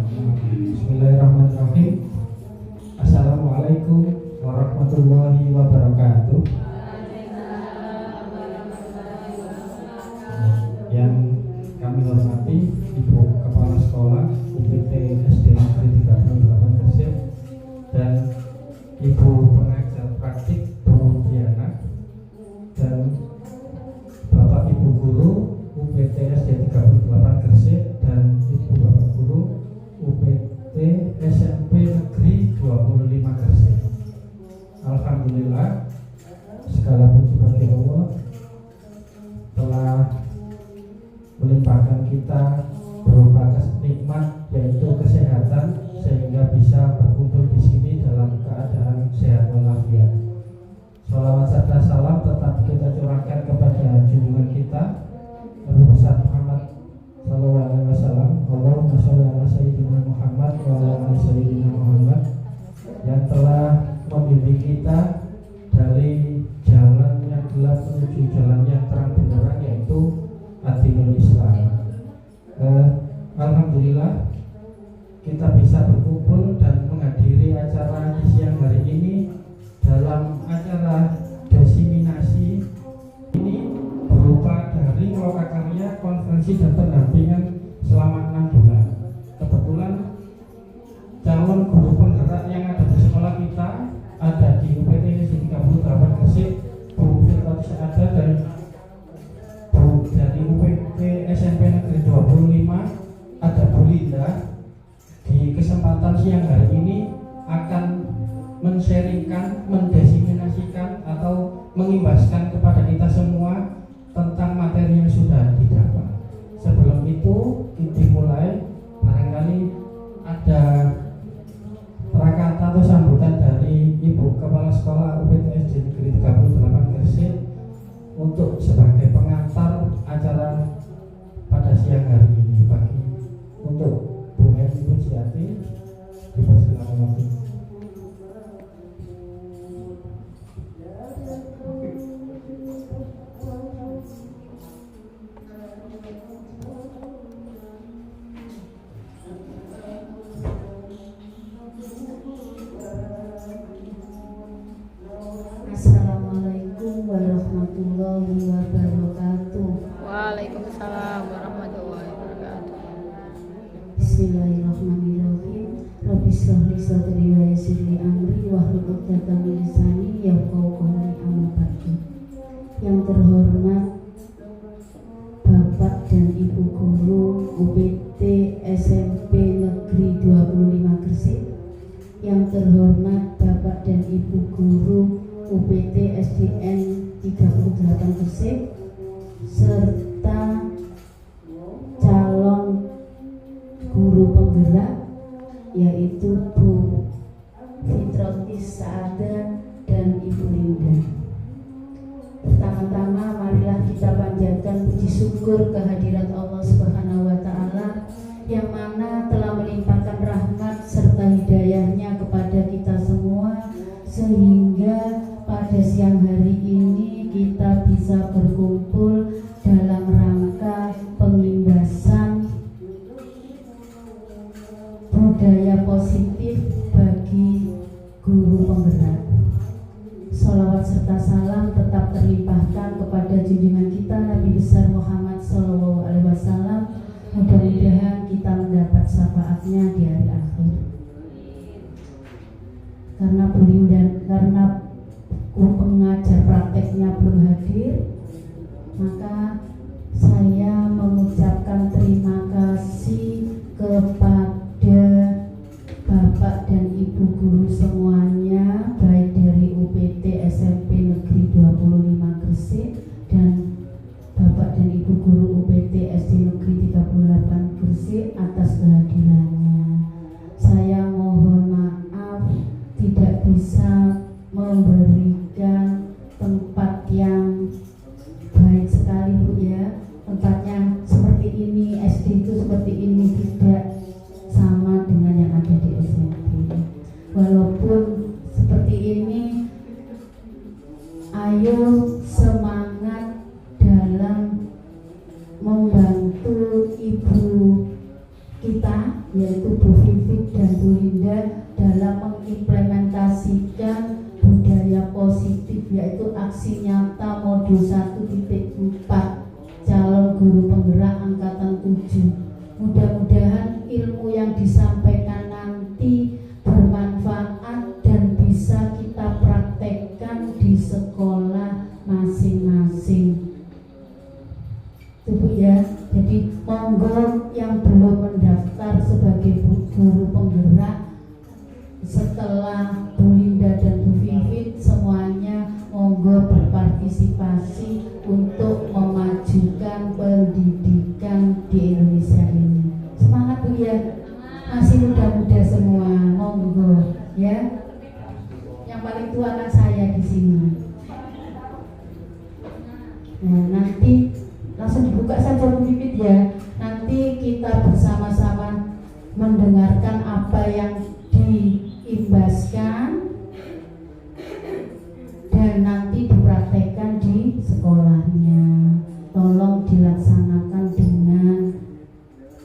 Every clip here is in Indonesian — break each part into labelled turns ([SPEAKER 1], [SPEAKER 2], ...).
[SPEAKER 1] Bismillahirrahmanirrahim. Assalamualaikum warahmatullahi wabarakatuh. Yang kami hormati Ibu Kepala Sekolah UPT SD Negeri 38 Gresik dan Ibu Pengajar Praktik Bu Diana dan Bapak Ibu Guru UPT SD 38 Gresik dan Ibu Bapak Guru UPT SMP Negeri 25 Gresik. Alhamdulillah, segala puji bagi Allah telah melimpahkan kita berupa nikmat yaitu kesehatan sehingga bisa berkumpul di sini dalam keadaan sehat walafiat. Shalawat serta salam tetap kita curahkan kepada junjungan kita Nabi besar Muhammad Sallallahu Alaihi Wasallam. Allahumma sholli ala sayyidina Muhammad wa ala ali sayyidina Muhammad yang telah membimbing kita dari jalan yang gelap menuju jalan yang terang benderang yaitu Ad-Dinul Islam. Alhamdulillah kita bisa berkumpul dan menghadiri acara di siang hari ini dalam acara desiminasi ini berupa daring lokakarya konferensi dan pendampingan selama 6 bulan. Kebetulan calon guru penggerak yang ada di sekolah kita ada di UPT Negeri 38 Gresik, Bu Firqat Sa'ada dan Bu dari UPT SMP Negeri 25 ada Bu Linda. Di kesempatan siang hari ini akan men-sharingkan, mendesiminasikan atau mengimbaskan kepada kita semua tentang materi yang sudah didapat. Sebelum itu dimulai, barangkali ada prakata atau sambutan dari Ibu Kepala Sekolah UPT SD Negeri 38 Gresik untuk sebagai pengantar acara pada siang hari ini. Bagi untuk Bu Eni Pujiati dipersilakan lagi.
[SPEAKER 2] Assalamualaikum warahmatullahi wabarakatuh.
[SPEAKER 3] Waalaikumsalam warahmatullahi wabarakatuh.
[SPEAKER 2] Bismillahirrahmanirrahim. Rabbi shrah li sadri wa yassir li amri wahlul 'uqdatam min lisani yafqahu qawli. Amma ba'du. Yang terhormat Bapak dan Ibu Guru UPT SMP Negeri 25 Gresik, yang terhormat Bapak dan Ibu Guru UPT SDN 38 Gresik, serta calon guru penggerak yaitu Bu Fitrotis Sa'ada dan Ibu Linda. Pertama-tama marilah kita panjatkan puji syukur kehadirat Allah Subhanahu wa Ta'ala yang mana telah melimpahkan rahmat serta hidayahnya kepada kita semua, sehingga pada siang hari ini kita bisa berkumpul dalam rangka pengimbasan budaya positif bagi guru penggerak. Sholawat serta salam tetap terlimpahkan kepada junjungan kita Nabi besar Muhammad Sallallahu Alaihi Wasallam. Mudah-mudahan kita mendapat syafaatnya di hari akhir. Karena pengajar prakteknya belum hadir, maka saya mengucapkan terima kasih kepada Bapak dan Ibu Guru semuanya, baik dari UPT SMP Negeri 25 Gresik dan Bapak dan Ibu Guru UPT SD Negeri 38 Gresik atas kehadirannya. Saya mohon maaf tidak bisa memberikan tempat yang baik sekali yaitu Bu Vivit dan Bu Linda dalam mengimplementasikan budaya positif, yaitu aksi nyata modul 1.4 calon guru penggerak angkatan 7. Mudah-mudahan ilmu yang disampaikan nanti bermanfaat dan bisa kita praktekkan di sekolah masing-masing. Itu Bu ya. Jadi monggo yang belum mendaftar sebagai guru penggerak setelah Bu Linda dan Bu Vivit semuanya monggo berpartisipasi untuk memajukan pendidikan di Indonesia ini. Semangat Bu ya. Masih muda-muda semua, monggo ya. Yang paling tua anak saya di sini. Nah, nanti langsung dibuka saja Bu Vivit ya. Nanti kita bersama-sama mendengarkan apa yang diimbaskan dan nanti dipraktekkan di sekolahnya. Tolong dilaksanakan dengan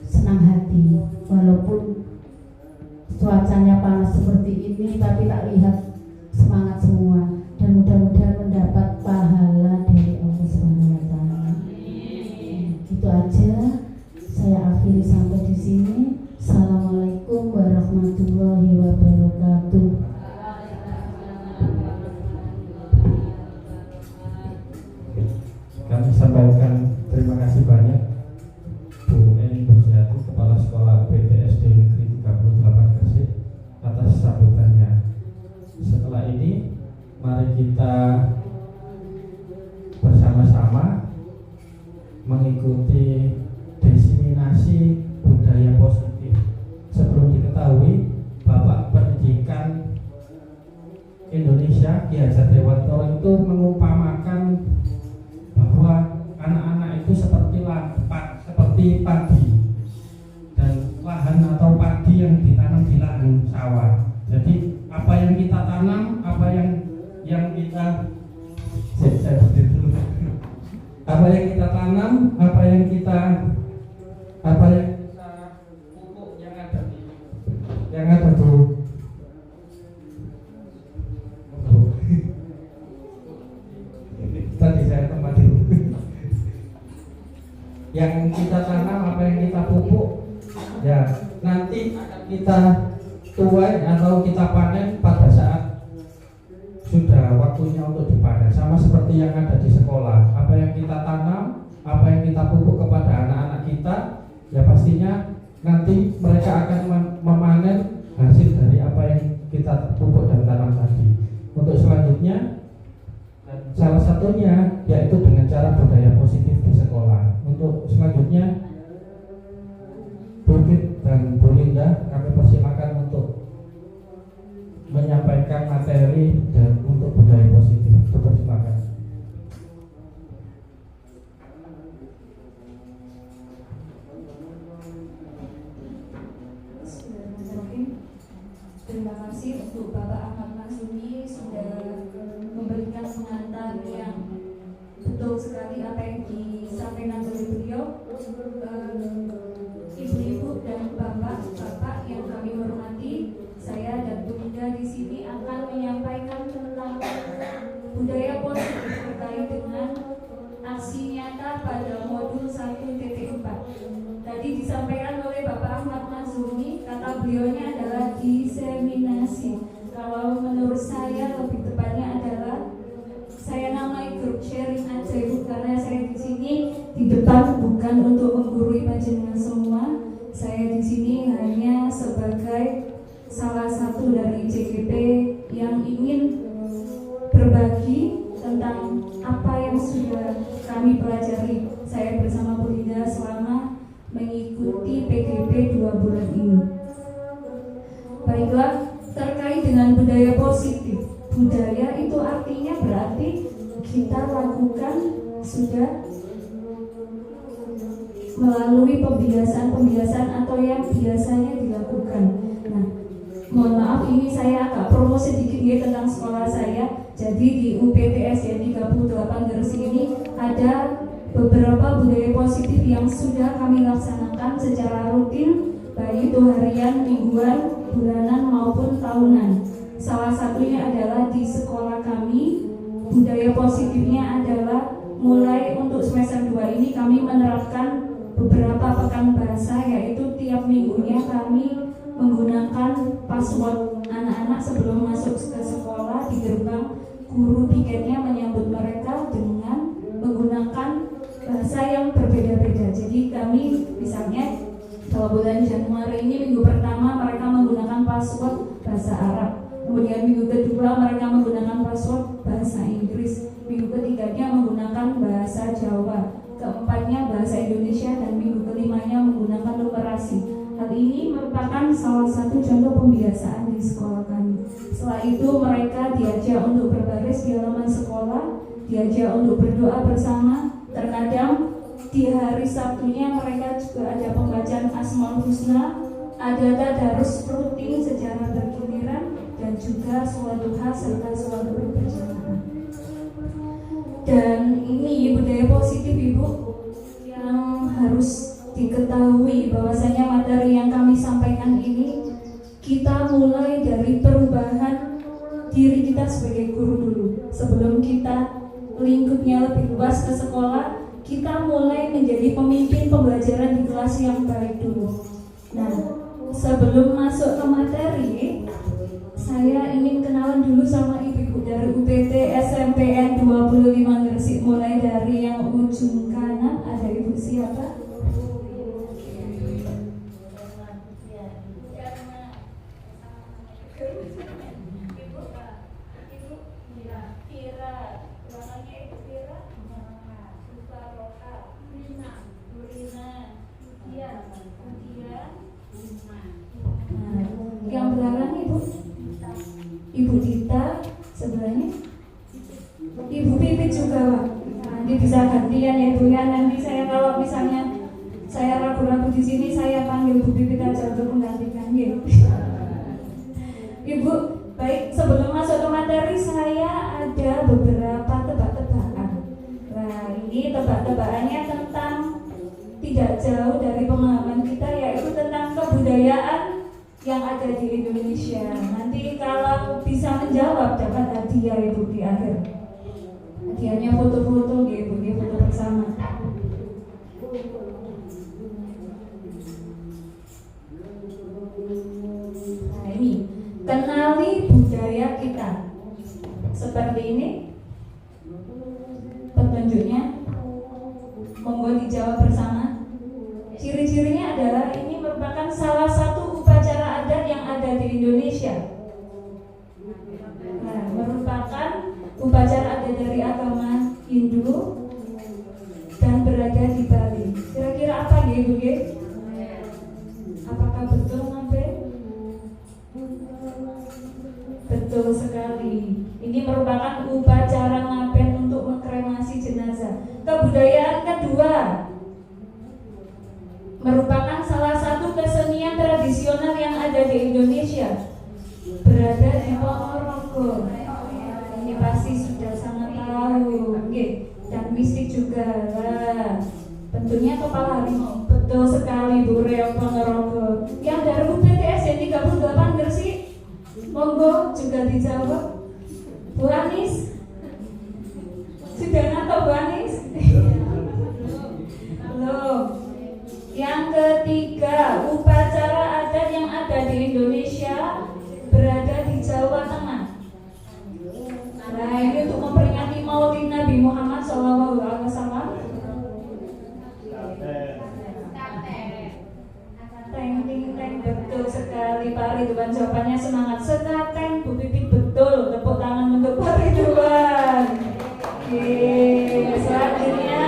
[SPEAKER 2] senang hati, walaupun cuacanya panas seperti ini, tapi tak lihat semangat semua dan mudah-mudahan mendapat pahala dari Allah SWT. Itu aja, saya akhiri sampai di sini. Assalamualaikum warahmatullahi wabarakatuh.
[SPEAKER 1] Kami sampaikan terima kasih banyak Bu Eni Burjati, Kepala Sekolah UPT SD Negeri 38 Gresik atas sambutannya. Setelah ini mari kita bersama-sama mengikuti diseminasi budaya positif. Sebelum diketahui, Bapak Pendidikan Indonesia Ki Hajar Dewantara itu mengumpamakan bahwa anak-anak itu seperti padi dan lahan atau padi yang ditanam di lahan sawah. Jadi apa yang kita tanam, apa yang kita apa yang kita tanam, apa yang kita pupuk yang ada tuh. Tadi saya tempat dulu. Yang kita tanam, apa yang kita pupuk, ya nanti akan kita tuai atau kita panen pada saat sudah waktunya untuk dipanen. Sama seperti yang ada di sekolah, apa yang kita tanam, apa yang kita pupuk kepada anak-anak kita, ya pastinya nanti mereka akan memanen hasil dari apa yang kita pupuk dan tanam tadi. Untuk selanjutnya, salah satunya yaitu dengan cara budaya positif di sekolah. Untuk selanjutnya, Bu Vivit dan Bu Linda, kami persilakan untuk menyampaikan materi dan untuk budaya positif. Persilakan.
[SPEAKER 4] Terima kasih untuk Bapak Ahmad Maksumi sudah memberikan pengantar yang betul sekali apa yang disampaikan oleh beliau. Ibu-ibu dan bapak-bapak yang kami hormati, saya dan Bu Linda di sini akan menyampaikan tentang budaya positif terkait dengan aksi nyata pada modul 1.4. Tadi disampaikan oleh Bapak Ahmad Maksumi, kata beliaunya adalah diseminasi. Kalau menurut saya lebih tepatnya adalah saya namai grup sharing aja Ibu, karena saya di sini di depan bukan untuk menggurui panjenengan semua. Saya di sini hanya sebagai salah satu dari JGP yang ingin berbagi tentang apa yang sudah kami pelajari. Saya bersama Bu Linda selama mengikuti PGP 2 bulan ini. Baiklah, terkait dengan budaya positif. Budaya itu artinya berarti kita lakukan sudah melalui pembiasaan atau yang biasanya dilakukan. Nah, mohon maaf ini saya agak promo sedikit ya tentang sekolah saya. Jadi di UPTS 38 Gresik ini ada beberapa budaya positif yang sudah kami laksanakan secara rutin baik itu harian, mingguan, bulanan maupun tahunan. Salah satunya adalah di sekolah kami, budaya positifnya adalah mulai untuk semester 2 ini kami menerapkan beberapa pekan bahasa, yaitu tiap minggunya kami menggunakan password anak-anak sebelum masuk ke sekolah di gerbang. Guru piketnya menyambut mereka dengan menggunakan bahasa yang berbeda-beda. Jadi kami misalnya kalau bulan Januari ini minggu pertama mereka menggunakan password bahasa Arab, kemudian minggu kedua mereka menggunakan password bahasa Inggris, minggu ketiganya menggunakan bahasa Jawa, keempatnya bahasa Indonesia, dan minggu kelimanya menggunakan numerasi. Hal ini merupakan salah satu contoh pembiasaan di sekolah kami. Setelah itu mereka diajak untuk berbaris di halaman sekolah, diajak untuk berdoa bersama. Terkadang di hari Sabtunya mereka juga ada pembacaan Asmaul Husna, ada tadarus rutin secara bergiliran, dan juga sholat duha serta sholat berjamaah. Dan ini budaya positif Ibu yang harus diketahui bahwasanya materi yang kami sampaikan ini kita mulai dari perubahan diri kita sebagai guru dulu. Sebelum kita lingkupnya lebih luas ke sekolah, kita mulai menjadi pemimpin pembelajaran di kelas yang baik dulu. Nah, sebelum masuk ke materi, saya ingin kenalan dulu sama ibu-ibu dari UPT SMPN 25 Gresik. Mulai dari yang ujung kanan, ada ibu siapa? Yang belakang Ibu Dita, sebelahnya Ibu Pipit juga, Pak. Nanti bisa gantian ya Bu ya. Nanti saya kalau misalnya saya ragu-ragu di sini, saya panggil Bu Pipit aja untuk menggantikan ya. Ibu, baik, sebelum masuk ke materi saya ada beberapa tebak-tebakan. Nah, ini tebak-tebakannya tentang tidak jauh dari pemahaman kita, yaitu tentang kebudayaan yang ada di Indonesia. Nanti kalau bisa menjawab dapat hadiah Ibu di akhir. Hadiahnya foto-foto Ibu, foto bersama. Nah ini, kenali budaya kita. Seperti ini petunjuknya. Monggo dijawab bersama. Ciri-cirinya adalah ini merupakan salah satu upacara adat yang ada di Indonesia. Nah, merupakan upacara adat dari agama Hindu dan berada di Bali. Kira-kira apa ya Ibu? Apakah betul sampai? Betul sekali. Ini merupakan upacara ngaben untuk mengkremasi jenazah. Kebudayaan kedua merupakan salah satu kesenian tradisional yang ada di Indonesia, berada di Ponorogo. Ini pasti sudah sangat tahu, dan mistik juga lah. Tentunya kepala harimau. Betul sekali Bu Reok Ponorogo. Yang dari UPTS yang 38 Gresik, monggo juga dijawab. Bu Anis, sudah nangkep Bu Anis? Belum. Yang ketiga, upacara adat yang ada di Indonesia berada di Jawa Tengah. Nah, ini untuk memperingati Maulid Nabi Muhammad SAW. Teng, betul sekali Pak Ridwan. Jawabannya semangat. Sekaten Bu Pipit, betul. Tepuk tangan untuk Pak Ridwan. Oke, selanjutnya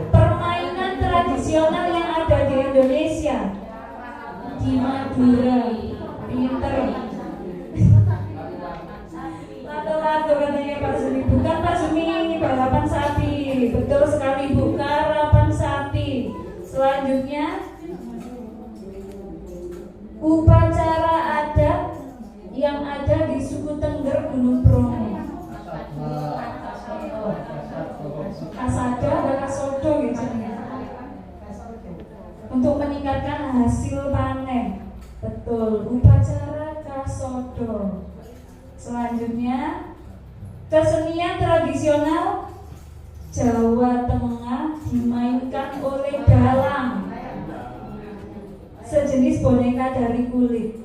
[SPEAKER 4] permainan tradisional yang ada di Indonesia, di Madura. Pinter. Lato-lato katanya Pak Zumi. Bukan Pak Zumi, ini balapan sapi. Betul sekali Bu, karapan sapi. Selanjutnya upacara adat yang ada di suku Tengger Gunung Bromo. Kasada dan kasodo gitu. Untuk meningkatkan hasil Betul, upacara kasodo. Selanjutnya, kesenian tradisional Jawa Tengah dimainkan oleh dalang, sejenis boneka dari kulit.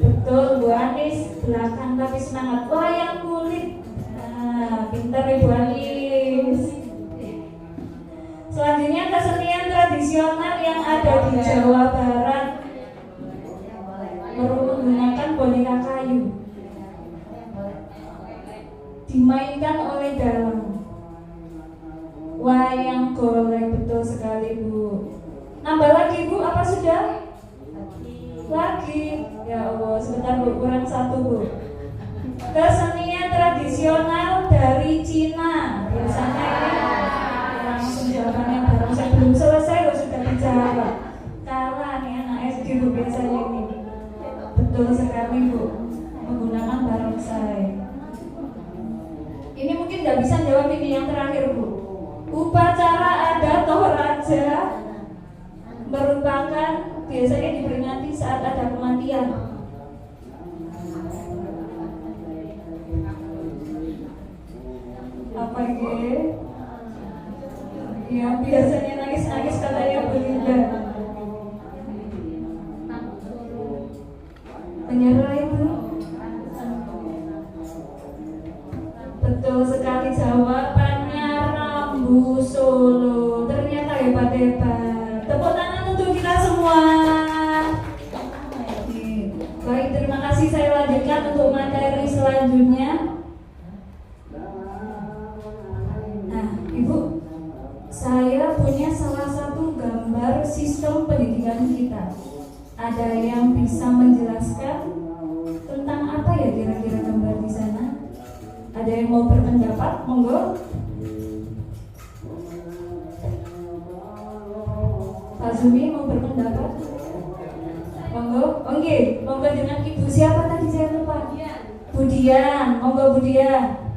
[SPEAKER 4] Betul, Bu Anis, belakang tapi semangat. Wayang kulit. Nah, pintar Ibu Anis. Selanjutnya, kesenian tradisional yang ada di Jawa Barat menggunakan boneka kayu, dimainkan oleh dalang. Wayang golek, betul sekali Bu. Nambah lagi Bu, apa sudah? Lagi, ya Allah, sebentar Bu, kurang satu Bu. Kesenian tradisional dari Cina. Biasanya ini langsung jawabannya bareng, saya belum selesai kok sudah dijawab. Kalah nih anak SD Bu biasanya ini. Betul sekali Bu, menggunakan barongsai. Ini mungkin nggak bisa jawab ini yang terakhir Bu. Upacara adat Toraja merupakan biasanya diperingati saat ada kematian. Apa ini? Yang biasanya nangis-nangis katanya Belinda. Menyerah Ibu. Betul sekali jawabannya, Rambu Solo. Ternyata hebat-hebat. Tepuk tangan untuk kita semua. Baik, terima kasih. Saya lanjutkan untuk materi selanjutnya. Nah, Ibu, saya punya salah satu gambar sistem pendidikan kita. Ada yang bisa menjelaskan tentang apa ya kira-kira gambar di sana? Ada yang mau berpendapat? Monggo. Pak Zumi mau berpendapat? Monggo. Oke, monggo dengan Ibu siapa tadi saya lupa? Bu Dian. Monggo Bu Dian.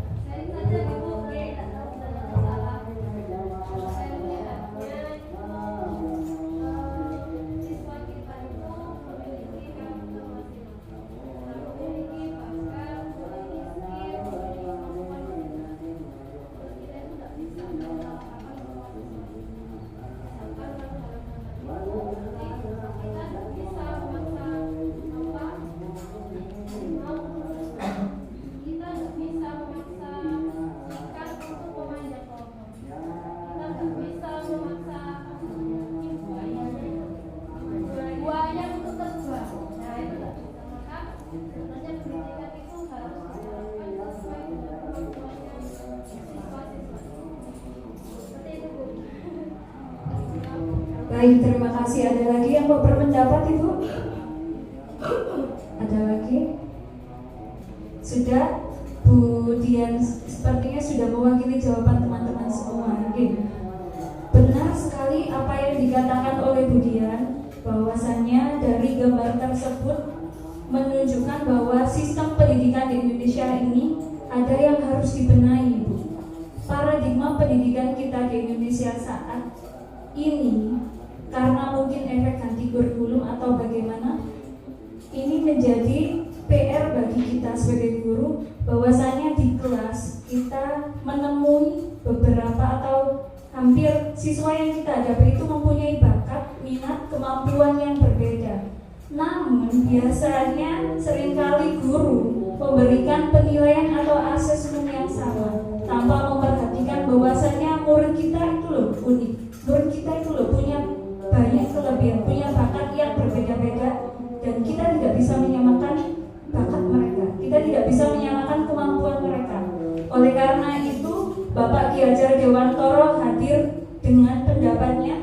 [SPEAKER 4] Baik, terima kasih. Ada lagi yang mau berpendapat Ibu? Ada lagi? Sudah? Bu Dian sepertinya sudah mewakili jawaban teman-teman semua. Benar sekali apa yang dikatakan oleh Bu Dian, bahwasannya dari gambar tersebut menunjukkan bahwa sistem pendidikan di Indonesia ini ada yang harus dibenahi, Bu. Paradigma pendidikan kita di Indonesia saat ini, karena mungkin efek ganti kurikulum atau bagaimana, ini menjadi PR bagi kita sebagai guru, bahwasanya di kelas kita menemui beberapa atau hampir siswa yang kita hadapi itu mempunyai bakat, minat, kemampuan yang berbeda. Namun biasanya seringkali guru memberikan penilaian atau asesmen yang sama tanpa memperhatikan bahwasanya murid kita itu loh unik, murid kita itu loh punya banyak kelebihan, punya bakat yang berbeda-beda, dan kita tidak bisa menyamakan bakat mereka, kita tidak bisa menyamakan kemampuan mereka. Oleh karena itu Bapak Ki Hajar Dewantoro hadir dengan pendapatnya,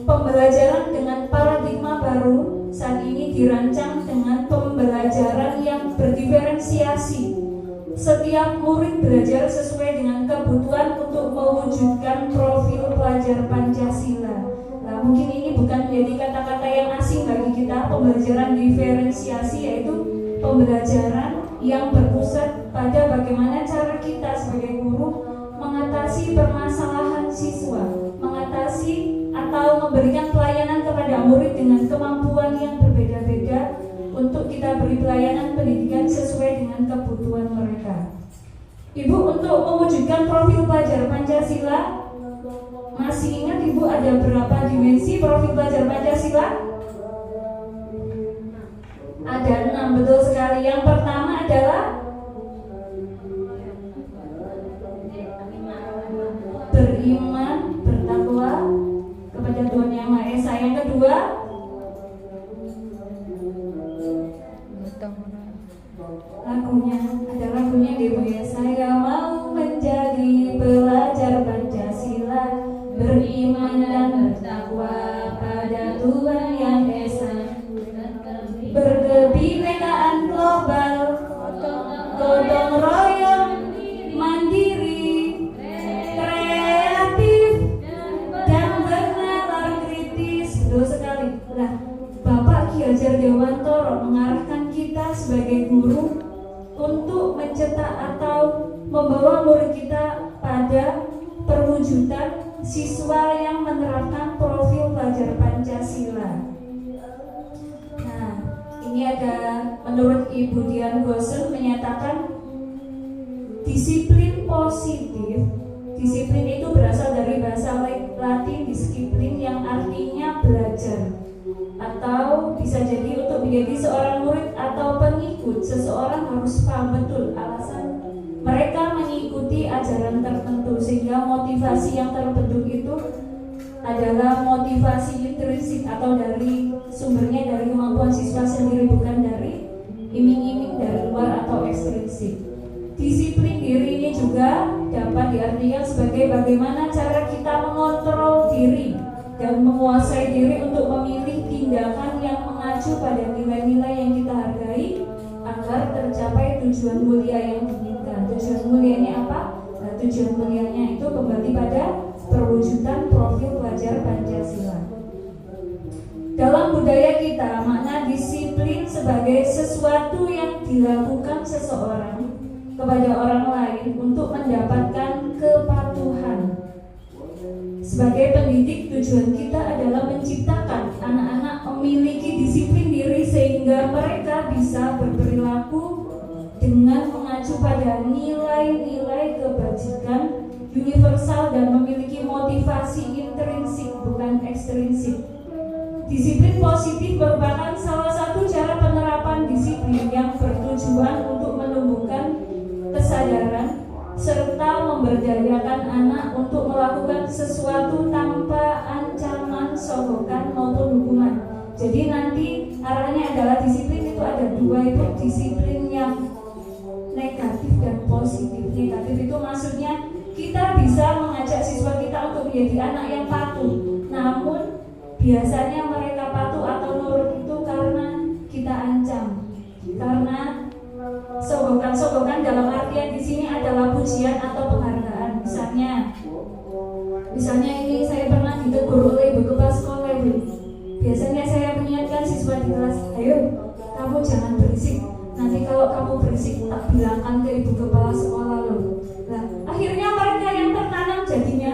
[SPEAKER 4] pembelajaran dengan paradigma baru saat ini dirancang dengan pembelajaran yang berdiferensiasi. Setiap murid belajar sesuai dengan kebutuhan untuk mewujudkan profil pelajar Pancasila. Nah, mungkin ini bukan menjadi kata-kata yang asing bagi kita. Pembelajaran diferensiasi yaitu pembelajaran yang berpusat pada bagaimana cara kita sebagai guru mengatasi permasalahan siswa, mengatasi atau memberikan pelayanan kepada murid dengan kemampuan yang berbeda-beda untuk kita beri pelayanan pendidikan sesuai dengan kebutuhan mereka. Ibu, untuk mewujudkan profil pelajar Pancasila, masih ingat Ibu ada berapa dimensi profil pelajar Pancasila? Ada 6, betul sekali. Yang pertama adalah beriman, bertakwa kepada Tuhan Yang Maha Esa. Yang kedua, ada lagunya Ibu ya. Saya mau menjadi pelajar Pancasila, beriman dan bertakwa pada Tuhan Yang Esa, berkebinekaan global, gotong royong, mandiri, kreatif, dan bernalar kritis. Betul sekali. Nah, Bapak Ki Hajar Dewantoro mengarahkan kita sebagai guru untuk mencetak atau membawa murid kita pada perwujudan siswa yang menerapkan profil pelajar Pancasila. Nah, ini ada menurut Ibu Dian Gosen menyatakan disiplin positif. Disiplin itu berasal dari bahasa Latin disiplin yang artinya belajar, atau bisa jadi untuk menjadi seorang murid atau pengikut, seseorang harus paham betul alasan mereka mengikuti ajaran tertentu, sehingga motivasi yang terbentuk itu adalah motivasi intrinsik atau dari sumbernya dari kemampuan siswa sendiri, bukan dari iming-iming dari luar atau ekstrinsik. Disiplin diri ini juga dapat diartikan sebagai bagaimana cara kita mengontrol diri dan menguasai diri untuk memilih tindakan yang mengacu pada nilai-nilai yang kita hargai agar tercapai tujuan mulia yang diinginkan. Tujuan mulianya apa? Nah, tujuan mulianya itu kembali pada perwujudan profil pelajar Pancasila. Dalam budaya kita, makna disiplin sebagai sesuatu yang dilakukan seseorang kepada orang lain untuk mendapatkan kepatuhan. Sebagai pendidik, tujuan kita adalah menciptakan anak-anak memiliki disiplin diri sehingga mereka bisa berperilaku dengan mengacu pada nilai-nilai kebajikan universal dan memiliki motivasi intrinsik bukan ekstrinsik. Disiplin positif merupakan salah satu cara penerapan disiplin yang bertujuan untuk menumbuhkan kesadaran serta memberdayakan anak untuk melakukan sesuatu tanpa ancaman, sogokan maupun hukuman. Jadi nanti arahnya adalah disiplin itu ada dua, itu disiplin yang negatif dan positif. Negatif itu maksudnya kita bisa mengajak siswa kita untuk menjadi anak yang patuh, namun biasanya mereka patuh atau nurut itu karena kita ancam, karena sogokan dalam artian di sini adalah pujian atau penghargaan. Misalnya ini saya pernah ditegur oleh ibu kepala sekolah ini. Biasanya saya mengingatkan siswa di kelas, ayo kamu jangan berisik. Nanti kalau kamu berisik tak bilangkan ke ibu kepala sekolah loh. Nah, akhirnya mereka yang tertanam jadinya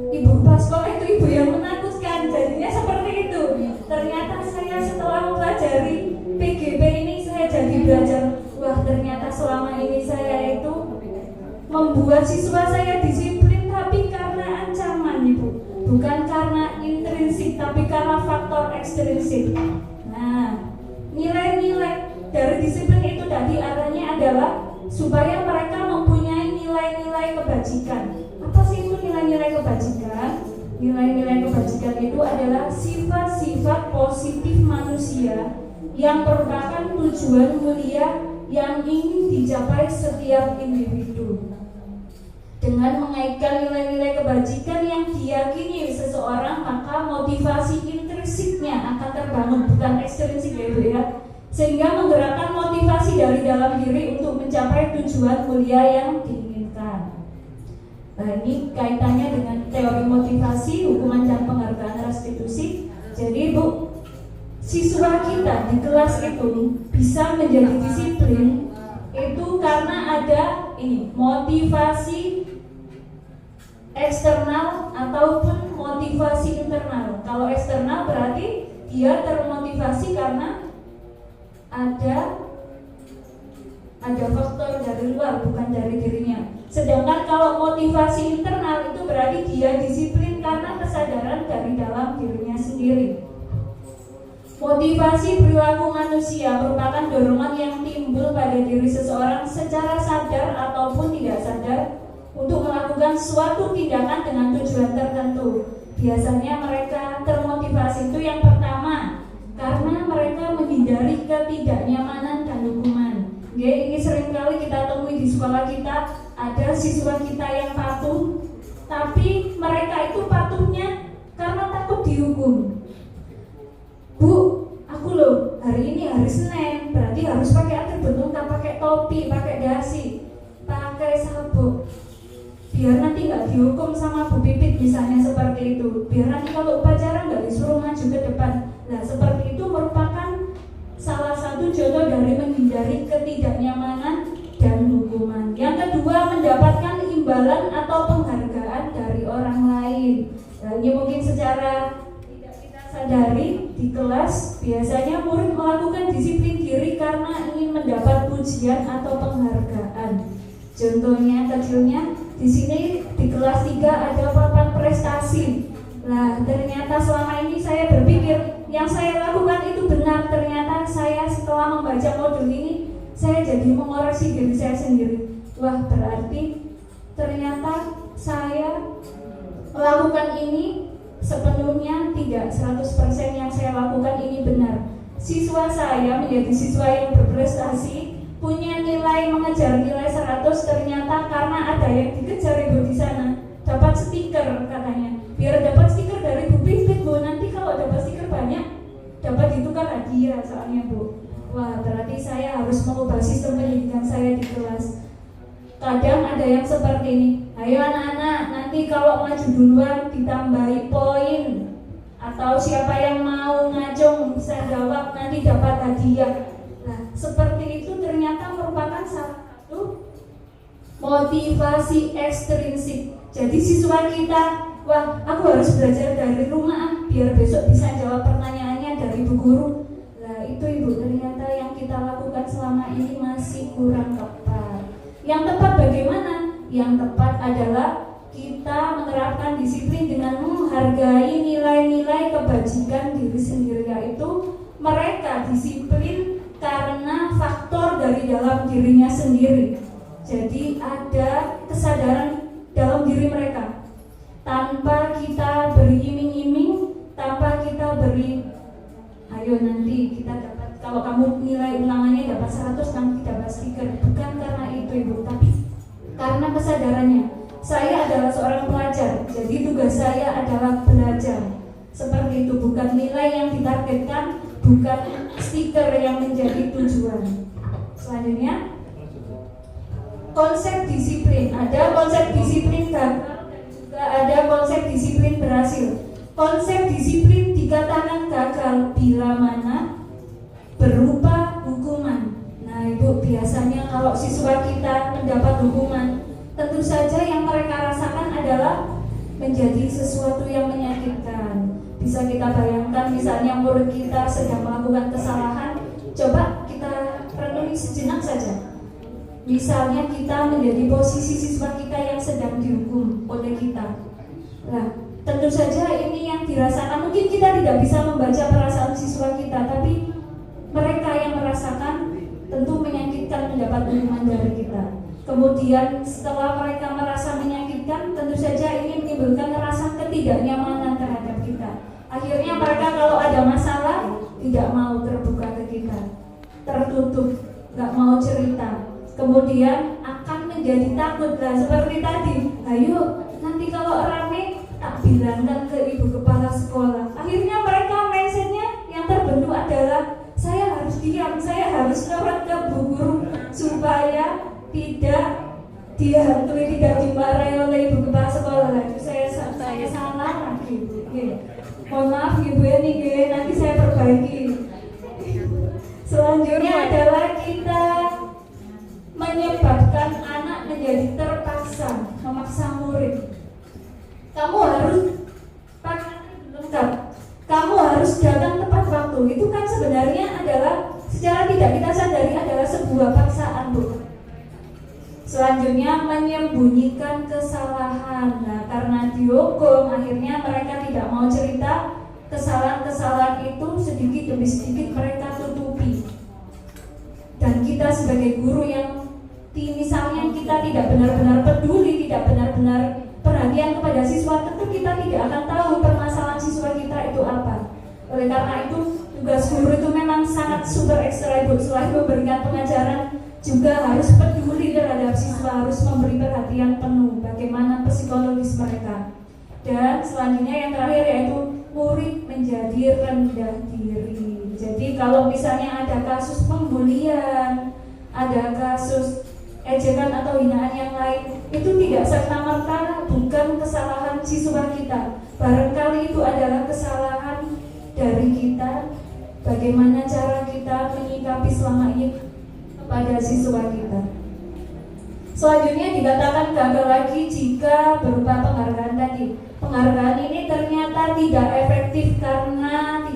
[SPEAKER 4] ibu kepala sekolah itu ibu yang menakutkan. Jadinya seperti itu. Ternyata saya setelah mempelajari PGP ini saya jadi belajar. Wah, ternyata selama ini saya itu membuat siswa saya disiplin tapi karena ancaman Ibu, bukan karena intrinsik tapi karena faktor ekstrinsik. Nah, nilai-nilai dari disiplin itu tadi arahnya adalah supaya mereka mempunyai nilai-nilai kebajikan. Apa sih itu nilai-nilai kebajikan? Nilai-nilai kebajikan itu adalah sifat-sifat positif manusia yang merupakan tujuan mulia yang ingin dicapai setiap individu. Dengan mengaitkan nilai-nilai kebajikan yang diyakini seseorang, maka motivasi intrinsiknya akan terbangun, bukan ekstrinsik ya Ibu ya, sehingga menggerakkan motivasi dari dalam diri untuk mencapai tujuan mulia yang diinginkan. Nah, ini kaitannya dengan teori motivasi, hukuman dan penghargaan restitusi. Jadi Bu, siswa kita di kelas itu bisa menjadi disiplin itu karena ada ini motivasi eksternal ataupun motivasi internal. Kalau Kalau eksternal berarti dia termotivasi karena ada faktor dari luar, bukan dari dirinya. Sedangkan kalau motivasi internal itu berarti dia disiplin karena kesadaran dari dalam dirinya sendiri. Motivasi perilaku manusia merupakan dorongan yang timbul pada diri seseorang secara sadar ataupun tidak sadar untuk melakukan suatu tindakan dengan tujuan tertentu. Biasanya mereka termotivasi itu yang pertama karena mereka menghindari ketidaknyamanan dan hukuman. Ini seringkali kita temui di sekolah kita, ada siswa kita yang patuh, tapi mereka itu patuhnya karena takut dihukum. Bu, aku loh hari ini hari Senin, berarti harus pakai atribut lengkap, pakai topi, pakai dasi, pakai sabuk, biar nanti nggak dihukum sama Bu Pipit misalnya seperti itu. Biar nanti kalau upacara nggak disuruh maju ke depan. Nah seperti itu merupakan salah satu contoh dari menghindari ketidaknyamanan dan hukuman. Yang kedua, mendapatkan imbalan atau penghargaan dari orang lain. Nah, ini mungkin secara tidak kita sadari di kelas biasanya murid melakukan disiplin diri karena ingin mendapat pujian atau penghargaan. Contohnya kecilnya di sini di kelas 3 ada papan prestasi. Nah, ternyata selama ini saya berpikir yang saya lakukan itu benar. Ternyata saya setelah membaca modul ini, saya jadi mengoreksi diri saya sendiri. Wah, berarti ternyata saya melakukan ini sepenuhnya tidak 100% yang saya lakukan ini benar. Siswa saya menjadi siswa yang berprestasi, punya nilai mengejar nilai 100 ternyata karena ada yang dikejar ibu di sana. Dapat stiker katanya. Biar dapat stiker dari Bu Pipit, Bu. Nanti kalau dapat stiker banyak, dapat ditukar hadiah soalnya, Bu. Wah, berarti saya harus mengubah sistem pendidikan saya di kelas. Kadang ada yang seperti ini. Ayo anak-anak, nanti kalau maju duluan ditambahi poin. Atau siapa yang mau ngacung bisa jawab nanti dapat hadiah. Nah, seperti itu ternyata merupakan salah satu motivasi ekstrinsik. Jadi siswa kita, wah aku harus belajar dari rumah biar besok bisa jawab pertanyaannya dari Bu Guru. Nah itu ibu ternyata yang kita lakukan selama ini masih kurang tepat. Yang tepat bagaimana? Yang tepat adalah kita menerapkan disiplin dengan menghargai nilai-nilai kebajikan diri sendiri, yaitu mereka disiplin karena faktor dari dalam dirinya sendiri. Jadi ada kesadaran dalam diri mereka, tanpa kita beri iming-iming, tanpa kita beri ayo nanti kita dapat, kalau kamu nilai ulangannya dapat 100 nanti dapat stiker. Bukan karena itu ibu, tapi karena kesadarannya saya adalah seorang pelajar, jadi tugas saya adalah belajar. Seperti itu, bukan nilai yang ditargetkan, bukan stiker yang menjadi tujuan. Selanjutnya, konsep disiplin. Ada konsep disiplin gagal dan juga ada konsep disiplin berhasil. Konsep disiplin dikatakan gagal bila mana berupa hukuman. Nah ibu, biasanya kalau siswa kita mendapat hukuman, tentu saja yang mereka rasakan adalah menjadi sesuatu yang menyakitkan. Bisa kita bayangkan misalnya murid kita sedang melakukan kesalahan, coba kita renungi sejenak saja. Misalnya kita menjadi posisi siswa kita yang sedang dihukum oleh kita. Nah, tentu saja ini yang dirasakan, mungkin kita tidak bisa membaca perasaan siswa kita, tapi mereka yang merasakan tentu menyakitkan mendapat hukuman dari kita. Kemudian setelah mereka merasa menyakitkan, tentu saja ini menimbulkan rasa ketidaknyamanan terhadap kita. Akhirnya mereka kalau ada masalah tidak mau terbuka ke kita, tertutup, gak mau cerita. Kemudian akan menjadi takut lah, seperti tadi. Ayo nanti kalau rame tak bilangkan ke ibu kepala sekolah. Akhirnya mereka mindsetnya yang terbentuk adalah saya harus diam, saya harus lewat ke Bu Guru supaya tidak dihantui, tidak dimarahi oleh ibu kepala sekolah. Itu saya salah lagi Bu. Mohon maaf ibu ya nih, nanti saya perbaiki. Selanjutnya adalah kita menyebabkan anak menjadi terpaksa, memaksa murid. Kamu harus pakai lengkap. loh, itu kan sebenarnya adalah secara tidak kita sadari adalah sebuah paksaan, Bu. Selanjutnya menyembunyikan kesalahan. Nah, karena dihukum akhirnya mereka tidak mau cerita kesalahan-kesalahan itu, sedikit demi sedikit mereka tutupi. Dan kita sebagai guru yang misalnya kita tidak benar-benar peduli, tidak benar-benar perhatian kepada siswa, tentu kita tidak akan tahu permasalahan siswa kita itu apa. Oleh karena itu tugas guru itu memang sangat super ekstra, Ibu. Selain memberikan pengajaran, juga harus peduli terhadap siswa, harus memberi perhatian penuh bagaimana psikologis mereka. Dan selanjutnya yang terakhir yaitu murid menjadi rendah diri. Jadi kalau misalnya ada kasus pembulian, ada kasus ejekan atau hinaan yang lain, itu tidak serta-merta bukan kesalahan siswa kita. Barangkali itu adalah kesalahan dari kita, bagaimana cara kita menyikapi selama ini pada siswa kita. Selanjutnya dikatakan gagal lagi jika berupa penghargaan tadi. Penghargaan ini ternyata tidak efektif karena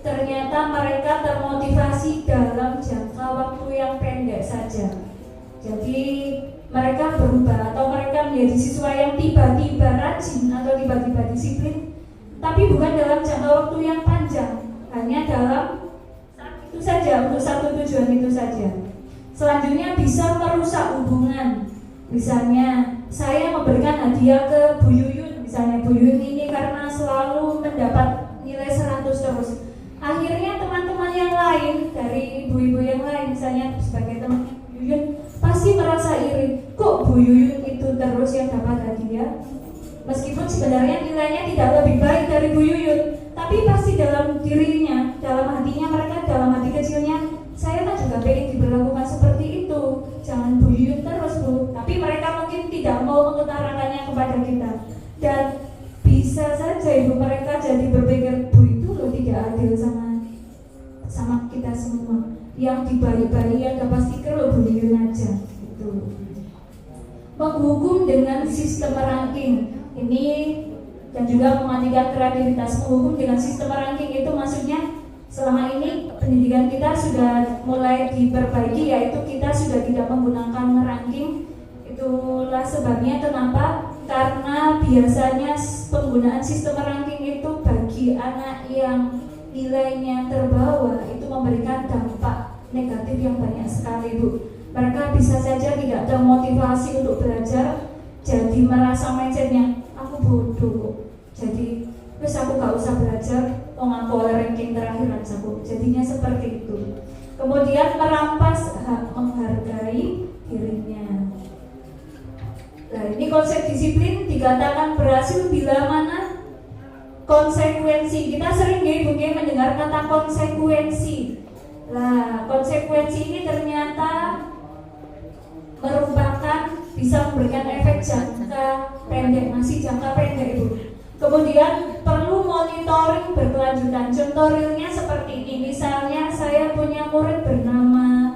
[SPEAKER 4] ternyata mereka termotivasi dalam jangka waktu yang pendek saja. Jadi mereka berubah atau mereka menjadi siswa yang tiba-tiba rajin atau tiba-tiba disiplin, tapi bukan dalam jangka waktu yang panjang, hanya dalam itu saja, untuk satu tujuan itu saja. Selanjutnya bisa merusak hubungan. Misalnya saya memberikan hadiah ke Bu Yuyun, misalnya Bu Yuyun ini karena selalu mendapat nilai 100 terus. Akhirnya teman-teman yang lain dari ibu-ibu yang lain, misalnya sebagai teman Bu Yuyun, pasti merasa iri. Kok Bu Yuyun itu terus yang dapat hadiah? Meskipun sebenarnya nilainya tidak lebih baik dari Bu Yuyun, tapi pasti dalam dirinya, dalam hatinya mereka, dalam hati kecilnya, saya kan juga pengen diberlakukan seperti itu. Jangan Bu Yuyun terus, Bu. Tapi mereka mungkin tidak mau mengutarakannya kepada kita. Dan bisa saja ibu mereka jadi berpikir, Bu itu loh tidak adil sama kita semua. Yang dibayi-bayi yang dapat stiker loh Bu Yuyun aja. Itu. Menghukum dengan sistem ranking. Ini dan juga mematikan kreativitas. Menghukum dengan sistem ranking itu maksudnya selama ini pendidikan kita sudah mulai diperbaiki, yaitu kita sudah tidak menggunakan ranking. Itulah sebabnya kenapa, karena biasanya penggunaan sistem ranking itu bagi anak yang nilainya terbawah itu memberikan dampak negatif yang banyak sekali, Bu. Mereka bisa saja tidak termotivasi untuk belajar, jadi merasa mindsetnya aku bodoh, jadi terus aku gak usah belajar, aku oleh ranking terakhir aja, Bu. Jadinya seperti itu. Kemudian merampas hak menghargai dirinya. Nah, ini konsep disiplin dikatakan berhasil bila mana konsekuensi. Kita sering mendengar kata konsekuensi. Nah, konsekuensi ini ternyata merupakan bisa memberikan efek jangka pendek, masih jangka pendek, Bu. Kemudian perlu monitoring berkelanjutan. Contoh realnya seperti ini. Misalnya saya punya murid bernama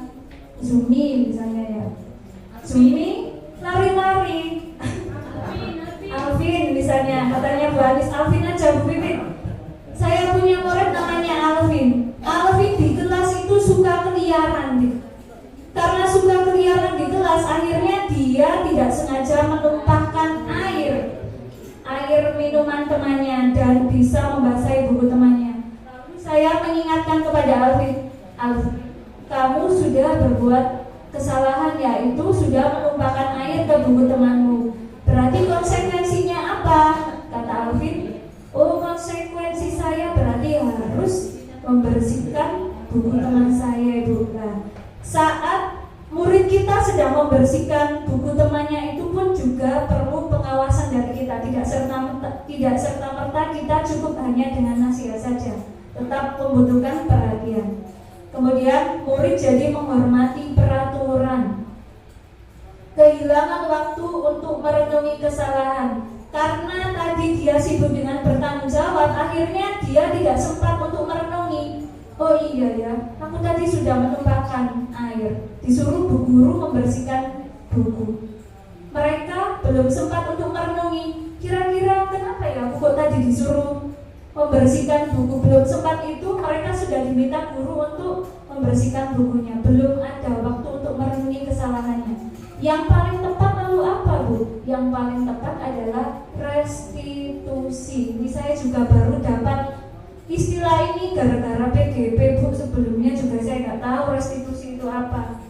[SPEAKER 4] Zumi, misalnya ya. Zumi lari-lari. Alvin misalnya, katanya Bu Anis, Alvin aja Bu Pipit. Saya punya murid namanya Alvin. Alvin di kelas itu suka keliaran, gitu. Karena suka keliaran di kelas, akhirnya dia tidak sengaja menumpahkan air minuman temannya dan bisa membasahi buku temannya. Saya mengingatkan kepada Alvin, kamu sudah berbuat kesalahan, yaitu sudah menumpahkan air ke buku temanmu. Berarti konsekuensinya apa? Kata Alvin, oh konsekuensi saya berarti harus membersihkan buku teman saya, Bu. Nah, saat murid kita sedang membersihkan buku temannya itu pun juga perlu pengawasan dari kita. Tidak serta-merta kita cukup hanya dengan nasihat saja, tetap membutuhkan perhatian. Kemudian murid jadi menghormati peraturan. Kehilangan waktu untuk merenungi kesalahan. Karena tadi dia sibuk dengan bertanggung jawab, akhirnya dia tidak sempat untuk merenungi. Oh iya ya, aku tadi sudah menumpahkan air. Disuruh bu guru membersihkan buku. Mereka belum sempat untuk merenungi. Kira-kira kenapa ya aku kok tadi disuruh membersihkan buku. Belum sempat itu mereka sudah diminta guru untuk membersihkan bukunya. Belum ada waktu untuk merenungi kesalahannya. Yang paling tepat lalu apa, Bu? Yang paling tepat adalah restitusi. Ini saya juga baru dapat istilah ini gara-gara PGP, Bu. Sebelumnya juga saya nggak tahu restitusi itu apa.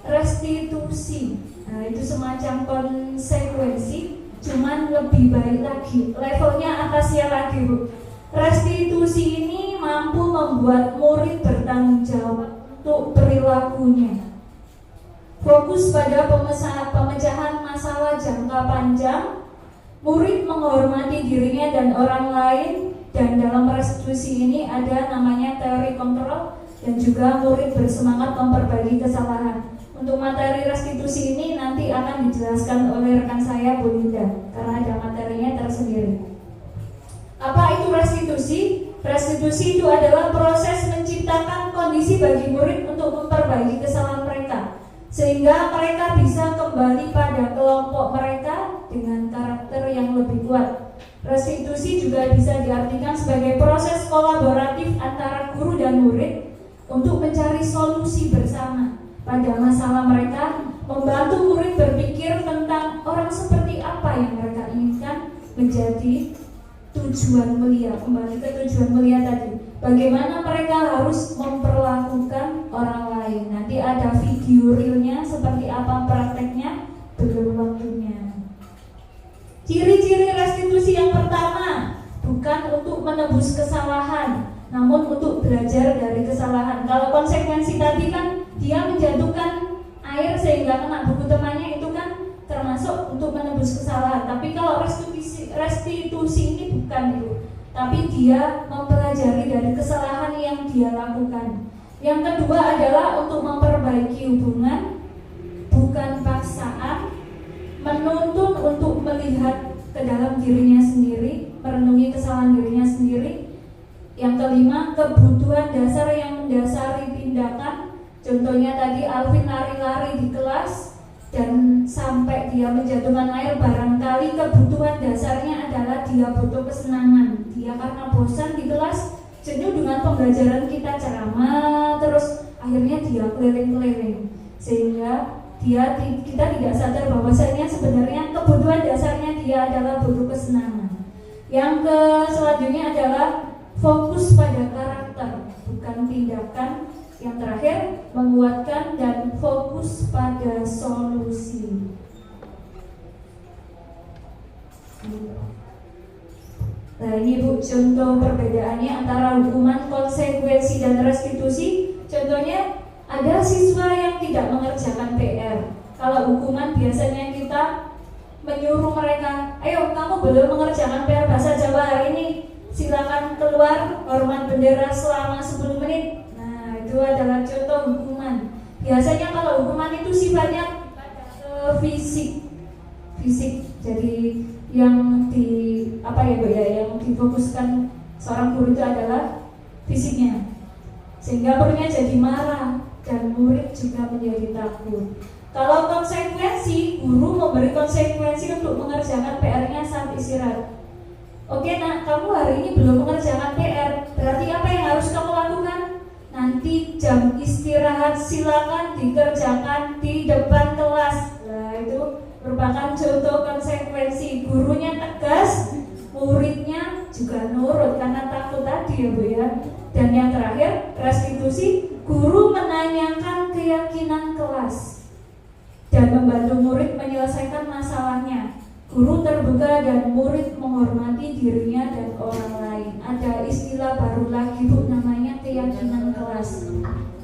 [SPEAKER 4] Restitusi, nah itu semacam konsekuensi, cuman lebih baik lagi, levelnya atasnya lagi, Bu. Restitusi ini mampu membuat murid bertanggung jawab untuk perilakunya. Fokus pada pemecahan masalah jangka panjang, murid menghormati dirinya dan orang lain, dan dalam restitusi ini ada namanya teori kontrol, dan juga murid bersemangat memperbaiki kesalahan. Untuk materi restitusi ini nanti akan dijelaskan oleh rekan saya, Bu Linda, karena ada materinya tersendiri. Apa itu restitusi? Restitusi itu adalah proses menciptakan kondisi bagi murid untuk memperbaiki kesalahan mereka, sehingga mereka bisa kembali pada kelompok mereka dengan karakter yang lebih kuat. Restitusi juga bisa diartikan sebagai proses kolaboratif antara guru dan murid untuk mencari solusi bersama pada masalah mereka, membantu murid berpikir tentang orang seperti apa yang mereka inginkan menjadi tujuan mulia. Kembali ke tujuan mulia tadi, bagaimana mereka harus memperlakukan orang lain. Nanti ada video realnya seperti apa prakteknya, belum waktunya. Ciri-ciri restitusi yang pertama, bukan untuk menebus kesalahan, namun untuk belajar dari kesalahan. Kalau konsekuensi tadi kan dia menjatuhkan air sehingga kena buku temannya, itu kan termasuk untuk menebus kesalahan. Tapi kalau restitusi ini bukan itu, tapi dia mempelajari dari kesalahan yang dia lakukan. Yang kedua adalah untuk memperbaiki hubungan, bukan paksaan, menuntun untuk melihat ke dalam dirinya sendiri, merenungi kesalahan dirinya sendiri. Yang kelima, kebutuhan dasar yang mendasari tindakan. Contohnya tadi Alvin lari-lari di kelas dan sampai dia menjatuhkan air, barangkali kebutuhan dasarnya adalah dia butuh kesenangan. Dia karena bosan di kelas, jenuh dengan pembelajaran kita ceramah terus, akhirnya dia keliling-keliling, sehingga kita tidak sadar bahwasanya sebenarnya kebutuhan dasarnya dia adalah butuh kesenangan. Yang selanjutnya adalah fokus pada karakter, bukan tindakan. Yang terakhir, menguatkan dan fokus pada solusi. Nah ini, Bu, contoh perbedaannya antara hukuman, konsekuensi, dan restitusi. Contohnya, ada siswa yang tidak mengerjakan PR. Kalau hukuman biasanya kita menyuruh mereka, ayo kamu belum mengerjakan PR bahasa Jawa hari ini, silakan keluar, hormat bendera selama 10 menit. Itu adalah contoh hukuman. Biasanya kalau hukuman itu sifatnya fisik. Jadi yang yang difokuskan seorang guru itu adalah fisiknya, sehingga gurunya jadi marah dan murid juga menjadi takut. Kalau konsekuensi, guru memberi konsekuensi untuk mengerjakan PR-nya saat istirahat. Oke, nak, kamu hari ini belum mengerjakan PR, berarti apa yang harus kamu lakukan? Nanti jam istirahat silakan dikerjakan di depan kelas. Nah, itu merupakan contoh konsekuensi. Gurunya tegas, muridnya juga nurut karena takut tadi, ya Bu ya. Dan yang terakhir, restitusi, guru menanyakan keyakinan kelas dan membantu murid menyelesaikan masalahnya. Guru terbuka dan murid menghormati dirinya dan orang lain. Ada istilah baru lagi, Bu, namanya keyakinan kelas.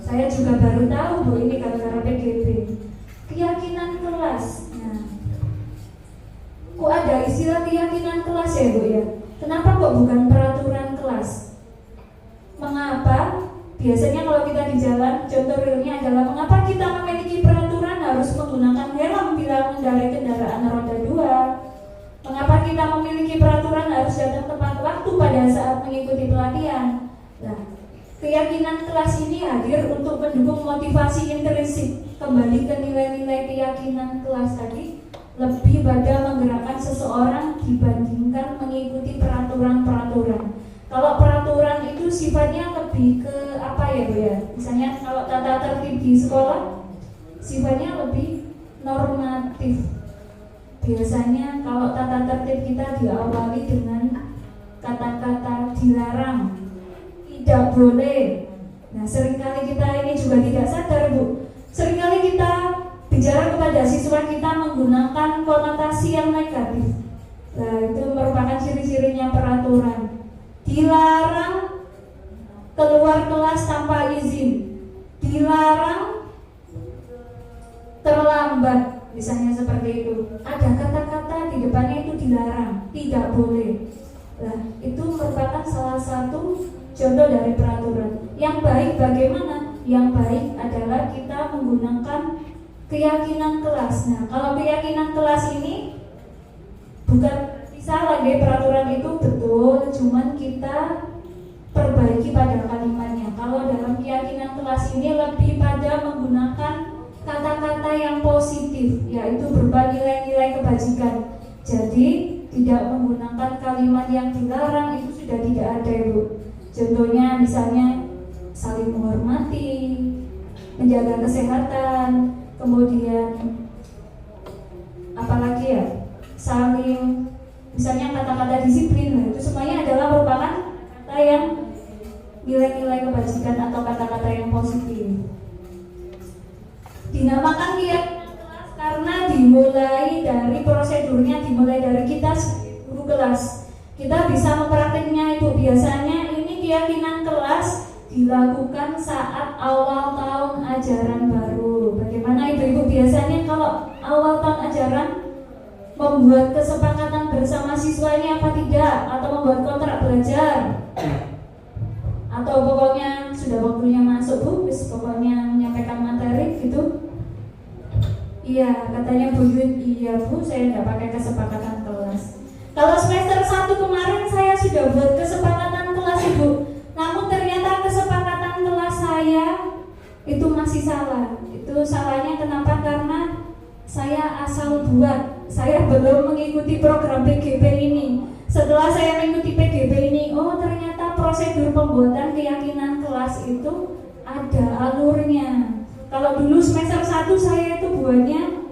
[SPEAKER 4] Saya juga baru tahu, Bu, ini gara-gara PGP. Keyakinan kelas. Nah, kok ada istilah keyakinan kelas ya, Bu ya? Kenapa kok bukan peraturan kelas? Mengapa? Biasanya kalau kita di jalan, contoh realnya adalah mengapa kita memiliki peraturan harus menggunakan helm bila mengendarai kendaraan roda 2? Mengapa kita memiliki peraturan harus datang tepat waktu pada saat mengikuti pelatihan? Nah, keyakinan kelas ini hadir untuk mendukung motivasi intrinsik. Kembali ke nilai-nilai keyakinan kelas tadi, lebih pada menggerakkan seseorang dibandingkan mengikuti peraturan-peraturan. Kalau sifatnya lebih ke apa ya Bu ya? Misalnya kalau tata tertib di sekolah sifatnya lebih normatif. Biasanya kalau tata tertib kita diawali dengan kata-kata dilarang, tidak boleh. Nah, seringkali kita ini juga tidak sadar Bu. Seringkali kita bicara kepada siswa kita menggunakan konotasi yang negatif. Nah, itu merupakan ciri-cirinya peraturan. Dilarang keluar kelas tanpa izin, dilarang terlambat, misalnya seperti itu. Ada kata-kata di depannya itu dilarang, tidak boleh. Nah, itu merupakan salah satu contoh dari peraturan. Yang baik bagaimana? Yang baik adalah kita menggunakan keyakinan kelas. Nah, kalau keyakinan kelas ini bukan bisa lagi peraturan itu betul, cuman kita perbaiki pada kalimatnya. Kalau dalam keyakinan kelas ini lebih pada menggunakan kata-kata yang positif, yaitu berupa nilai-nilai kebajikan. Jadi tidak menggunakan kalimat yang dilarang, itu sudah tidak ada Ibu. Contohnya misalnya saling menghormati, menjaga kesehatan, kemudian apalagi ya, saling, misalnya kata-kata disiplin, itu semuanya adalah merupakan kata yang nilai-nilai kebajikan atau kata-kata yang positif. Dinamakan keyakinan kelas karena dimulai dari prosedurnya, dimulai dari kita guru kelas. Kita bisa mempraktiknya Ibu. Biasanya ini keyakinan kelas dilakukan saat awal tahun ajaran baru. Bagaimana Ibu-ibu biasanya kalau awal tahun ajaran membuat kesepakatan bersama siswanya apa tidak, atau membuat kontrak belajar, atau pokoknya sudah waktunya masuk Bu, pokoknya menyampaikan materi gitu. Iya, katanya Bu Yun, iya Bu, saya tidak pakai kesepakatan kelas. Kalau semester 1 kemarin saya sudah buat kesepakatan kelas Ibu, namun ternyata kesepakatan kelas saya itu masih salah. Itu salahnya kenapa? Karena saya asal buat, saya belum mengikuti program PGP ini. Setelah saya mengikuti PGP ini, oh ternyata prosedur pembuatan keyakinan kelas itu ada alurnya. Kalau dulu semester 1 saya itu buatnya,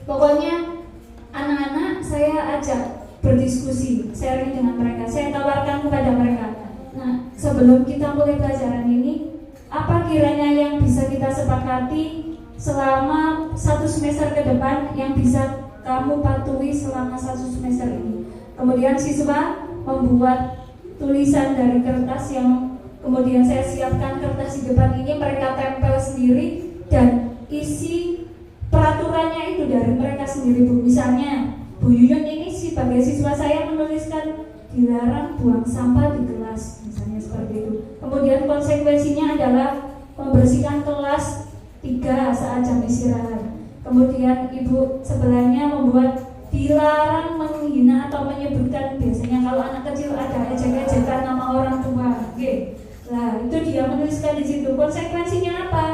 [SPEAKER 4] pokoknya anak-anak saya ajak berdiskusi, sharing dengan mereka, saya tawarkan kepada mereka. Nah, sebelum kita mulai pelajaran ini, apa kiranya yang bisa kita sepakati selama 1 semester ke depan yang bisa kamu patuhi selama 1 semester ini. Kemudian siswa membuat tulisan dari kertas yang kemudian saya siapkan kertas di depan ini, mereka tempel sendiri dan isi peraturannya itu dari mereka sendiri Bu. Misalnya Bu Yuyun ini sebagai siswa saya menuliskan dilarang buang sampah di kelas, misalnya seperti itu. Kemudian konsekuensinya adalah membersihkan kelas 3 saat jam istirahat. Kemudian ibu sebelahnya membuat dilarang menghina atau menyebutkan, biasanya kalau anak kecil ada ejek-ejekan nama orang tua. Nah, itu dia menuliskan di situ. Konsekuensinya apa?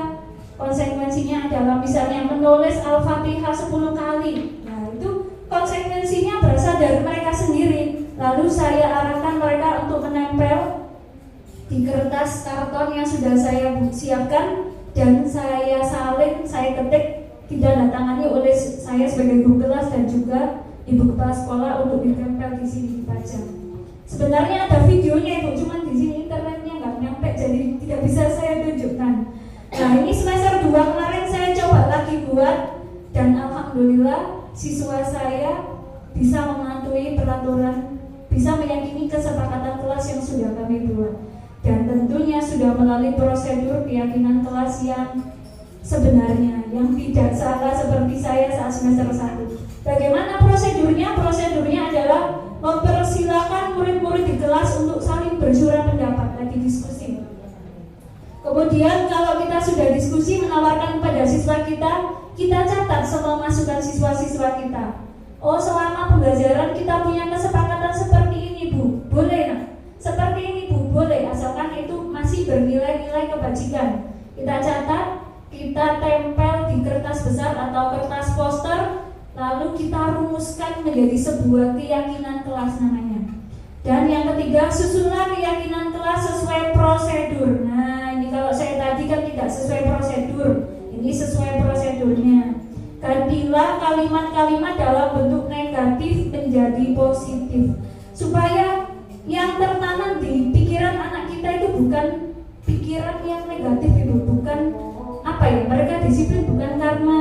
[SPEAKER 4] Konsekuensinya adalah misalnya menulis Al-Fatihah 10 kali. Nah, itu konsekuensinya berasal dari mereka sendiri. Lalu saya arahkan mereka untuk menempel di kertas karton yang sudah saya siapkan dan saya salin, saya ketik, ditandatangani oleh saya sebagai guru kelas dan juga ibu kepala sekolah untuk ditempel di sini, dipajang. Sebenarnya ada videonya Ibu, cuman di sini internetnya nggak nyampe jadi tidak bisa saya tunjukkan. Nah, ini semester 2 kemarin saya coba lagi buat dan alhamdulillah siswa saya bisa mematuhi peraturan, bisa meyakini kesepakatan kelas yang sudah kami buat. Dan tentunya sudah melalui prosedur keyakinan kelas yang sebenarnya, yang tidak salah seperti saya saat semester 1. Bagaimana prosedurnya? Prosedurnya adalah mempersilakan murid-murid di kelas untuk saling bersuara pendapat, lagi diskusi. Kemudian kalau kita sudah diskusi, menawarkan kepada siswa kita catat semua masukan siswa-siswa kita. Oh, selama pembelajaran kita punya kesepakatan seperti ini Bu, boleh nak? Seperti ini Bu, boleh, asalkan itu masih bernilai-nilai kebajikan. Kita catat, kita tempel di kertas besar atau kertas poster, lalu kita rumuskan menjadi sebuah keyakinan kelas namanya. Dan yang ketiga, susunlah keyakinan kelas sesuai gantilah kalimat-kalimat dalam bentuk negatif menjadi positif, supaya yang tertanam di pikiran anak kita itu bukan pikiran yang negatif, itu bukan apa ya, mereka disiplin bukan karena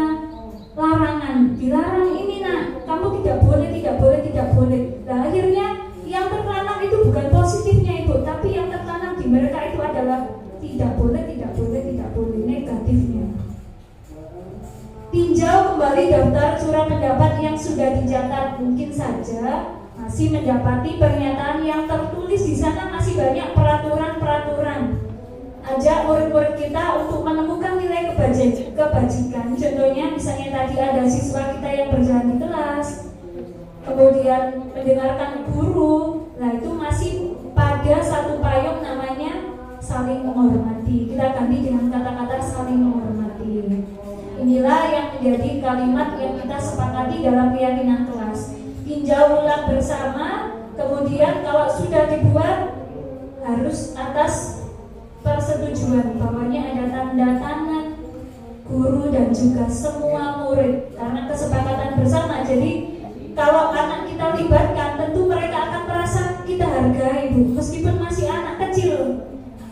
[SPEAKER 4] larangan, dilarang ini nak, kamu tidak boleh, tidak boleh, tidak boleh. Nah akhirnya yang tertanam itu bukan positifnya ibu, tapi yang tertanam di mereka itu adalah tidak boleh, tidak boleh, tidak boleh, negatifnya. Tinjau kembali daftar surat pendapat yang sudah dicatat, mungkin saja masih mendapati pernyataan yang tertulis di sana masih banyak peraturan-peraturan. Ajak murid-murid kita untuk menemukan nilai kebajikan. Contohnya misalnya tadi ada siswa kita yang berjalan di kelas, kemudian mendengarkan guru. Nah itu masih pada satu payung namanya saling menghormati. Kita ganti dengan kata-kata saling menghormati. Inilah yang menjadi kalimat yang kita sepakati dalam keyakinan kelas. Tinjau ulang bersama, kemudian kalau sudah dibuat harus atas persetujuan, bawahnya ada tanda tangan guru dan juga semua murid, karena kesepakatan bersama. Jadi kalau anak kita libatkan, tentu mereka akan merasa kita hargai ibu, meskipun masih anak kecil.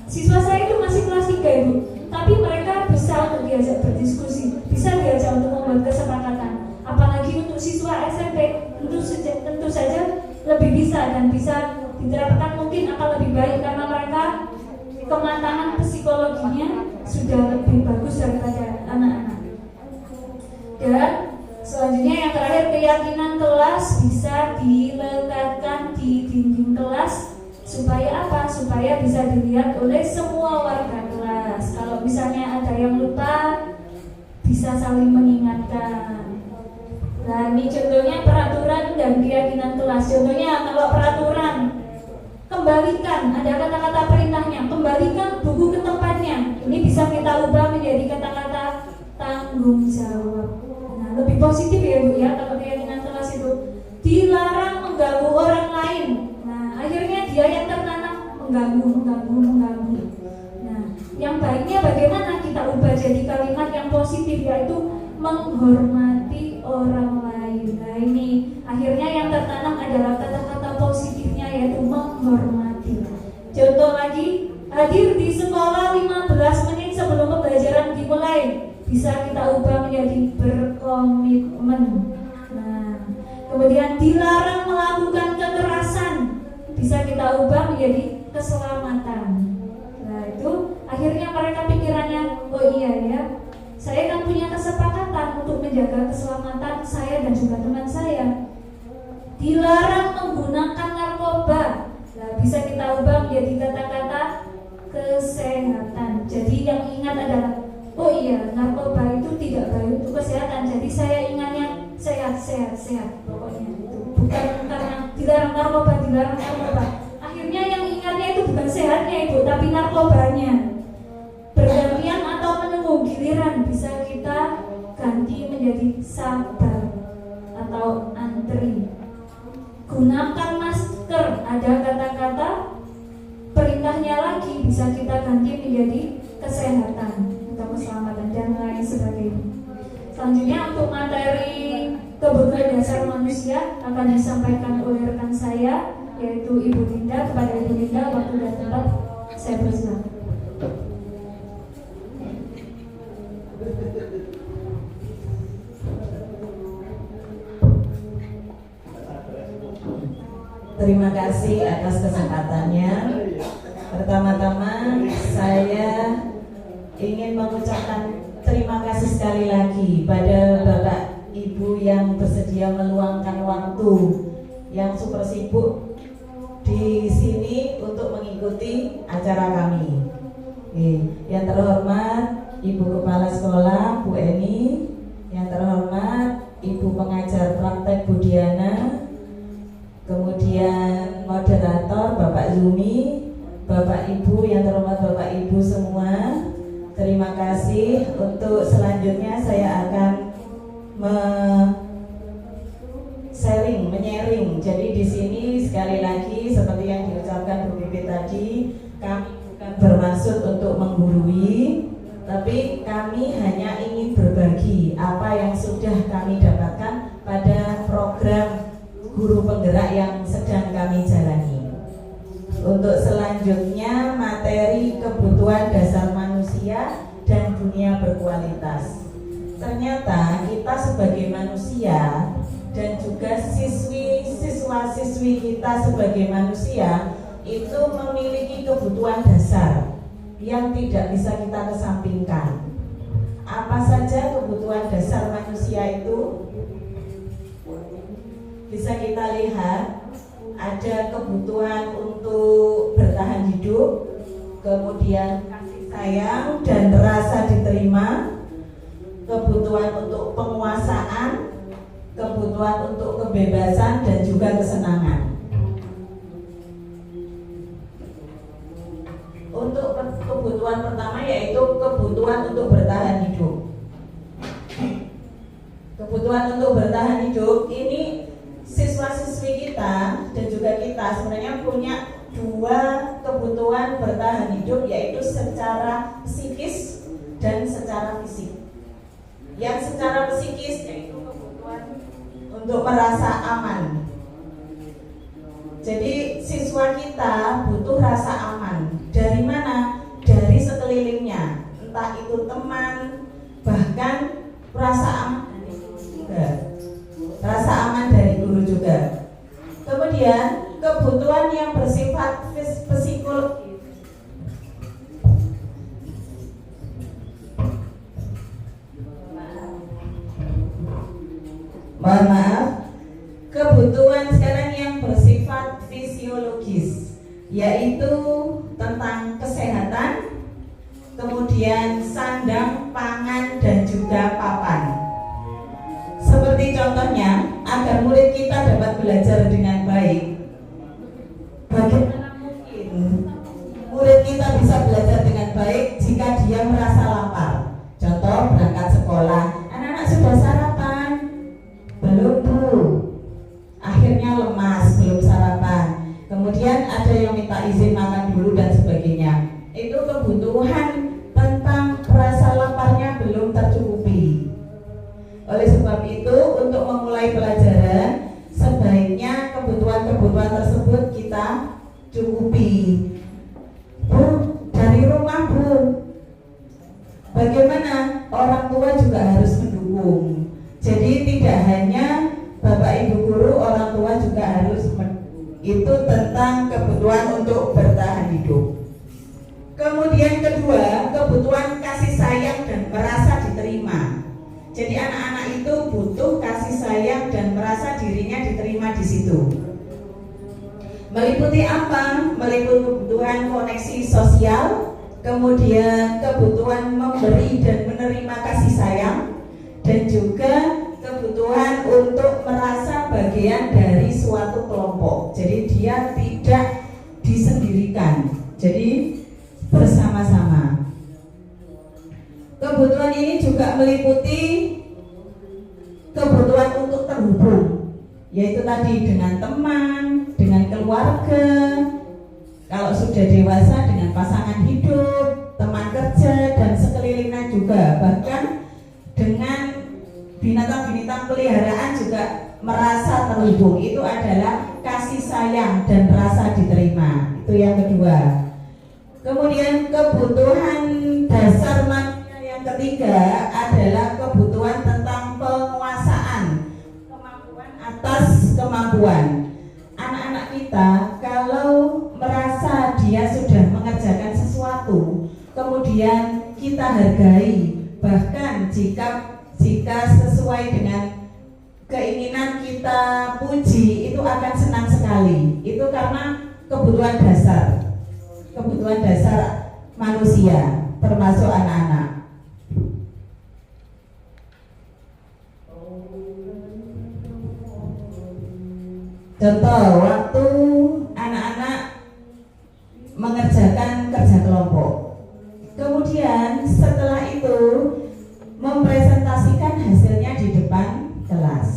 [SPEAKER 4] Siswa saya itu masih kelas 3 ibu, tapi mereka bisa untuk diajak berdiskusi, bisa diajak untuk membuat kesepakatan. Apalagi untuk siswa SMP, tentu saja lebih bisa dan bisa diterapkan, mungkin akan lebih baik karena mereka kematangan psikologinya sudah lebih bagus daripada anak-anak. Dan selanjutnya yang terakhir, keyakinan kelas bisa dilekatkan di dinding kelas. Supaya apa? Supaya bisa dilihat oleh semua warga kelas. Kalau misalnya ada yang lupa, bisa saling mengingatkan. Nah ini contohnya peraturan dan keyakinan kelas. Contohnya kalau peraturan, kembalikan, ada kata-kata perintahnya, kembalikan buku ke tempatnya. Ini bisa kita ubah menjadi kata-kata tanggung jawab. Nah lebih positif ya Bu ya, kalau keyakinan kelas itu dilarang mengganggu orang lain. Nah akhirnya dia yang tertanam mengganggu. Nah yang baiknya bagaimana kita ubah jadi kalimat yang positif, yaitu menghormati orang lain. Nah ini akhirnya yang tertanam adalah kata-kata positifnya, yaitu menghormati. Contoh lagi, hadir di sekolah 15 menit sebelum pembelajaran dimulai, bisa kita ubah menjadi berkomitmen. Nah kemudian dilarang melakukan kekerasan, bisa kita ubah menjadi keselamatan. Nah itu akhirnya mereka pikirannya, oh iya ya, saya kan punya kesepakatan untuk menjaga keselamatan saya dan juga teman saya. Dilarang menggunakan narkoba. Nah, bisa kita ubah menjadi kata-kata kesehatan. Jadi yang ingat adalah, oh iya, narkoba itu tidak baik untuk kesehatan. Jadi saya ingatnya sehat. Pokoknya itu bukan karena dilarang narkoba. Akhirnya yang ingatnya itu bukan sehatnya ibu, tapi narkobanya. Bergantian atau menunggu giliran bisa kita ganti menjadi sabar atau antri. Gunakan masker, ada kata-kata perintahnya lagi, bisa kita ganti menjadi kesehatan atau keselamatan dan lain sebagainya. Selanjutnya untuk materi kebutuhan dasar manusia akan disampaikan oleh rekan saya, yaitu Ibu Linda. Kepada Ibu Linda, waktu dan tempat saya persilakan.
[SPEAKER 5] Terima kasih atas kesempatannya. Pertama-tama saya ingin mengucapkan terima kasih sekali lagi pada Bapak Ibu yang bersedia meluangkan waktu yang super sibuk di sini untuk mengikuti acara kami. Yang terhormat Ibu Kepala Sekolah Bu Eni, yang terhormat Ibu Pengajar Praktek Budiana, kemudian moderator Bapak Zumi, Bapak Ibu yang terhormat Bapak Ibu semua, terima kasih. Untuk selanjutnya saya akan menyaring. Jadi di sini sekali lagi seperti yang diucapkan Bu Bibi tadi, kami bukan bermaksud untuk menggurui, tapi kami hanya ingin berbagi apa yang sudah kami dapatkan pada program guru penggerak yang sedang kami jalani. Untuk selanjutnya materi kebutuhan dasar manusia dan dunia berkualitas. Ternyata kita sebagai manusia dan juga siswa-siswi kita sebagai manusia itu memiliki kebutuhan dasar yang tidak bisa kita kesampingkan. Apa saja kebutuhan dasar manusia itu? Bisa kita lihat, ada kebutuhan untuk bertahan hidup, kemudian kasih sayang dan rasa diterima, kebutuhan untuk penguasaan, kebutuhan untuk kebebasan dan juga kesenangan. Untuk kebutuhan pertama yaitu kebutuhan untuk bertahan hidup. Kebutuhan untuk bertahan hidup ini siswa-siswi kita dan juga kita sebenarnya punya dua kebutuhan bertahan hidup, yaitu secara psikis dan secara fisik. Yang secara psikis yaitu kebutuhan untuk merasa aman. Jadi siswa kita butuh rasa aman. Dari mana? Dari sekelilingnya, entah itu teman, bahkan rasa aman dari guru juga. Rasa aman dari guru juga. Kemudian kebutuhan yang bersifat psikologis. Mohon maaf. Kebutuhan sekarang yang bersifat fisiologis, yaitu tentang kesehatan, kemudian sandang, pangan, dan juga papan. Seperti contohnya, agar murid kita dapat belajar dengan baik, bagaimana mungkin murid kita bisa belajar dengan baik jika dia merasa lapar? Contoh, berangkat sekolah, anak-anak sudah sarapan? Belum, Bu. Akhirnya lemas, belum sarapan. Kemudian ada yang minta izin makan dulu dan sebagainya. Itu kebutuhan tentang rasa laparnya belum tercukupi. Oleh sebab itu, untuk memulai pelajaran, sebaiknya kebutuhan-kebutuhan tersebut kita cukupi. Bu, dari rumah, Bu, bagaimana? Orang tua juga harus mendukung. Jadi tidak hanya Bapak Ibu guru, orang tua juga harus itu tentang kebutuhan untuk bertahan hidup. Kemudian kedua, kebutuhan kasih sayang dan merasa diterima. Jadi anak-anak itu butuh kasih sayang dan merasa dirinya diterima di situ. Meliputi apa? Meliputi kebutuhan koneksi sosial, kemudian kebutuhan memberi dan menerima kasih sayang, dan juga kebutuhan untuk merasa bagian dari suatu kelompok. Jadi dia tidak disendirikan, jadi bersama-sama. Kebutuhan ini juga meliputi kebutuhan untuk terhubung, yaitu tadi dengan teman, dengan keluarga, kalau sudah dewasa dengan pasangan hidup, teman kerja, dan sekelilingnya juga, bahkan dengan binatang-binatang peliharaan juga merasa terhubung. Itu adalah kasih sayang dan rasa diterima. Itu yang kedua. Kemudian kebutuhan dasar manusia yang ketiga adalah kebutuhan tentang penguasaan, kemampuan atas kemampuan. Anak-anak kita kalau merasa dia sudah mengerjakan sesuatu, kemudian kita hargai, bahkan jika sesuai dengan keinginan kita puji, itu akan senang sekali. Itu karena kebutuhan dasar manusia, termasuk anak-anak. Contoh, waktu anak-anak mengerjakan kerja kelompok, kemudian setelah itu mempresentasikan hasilnya di depan kelas.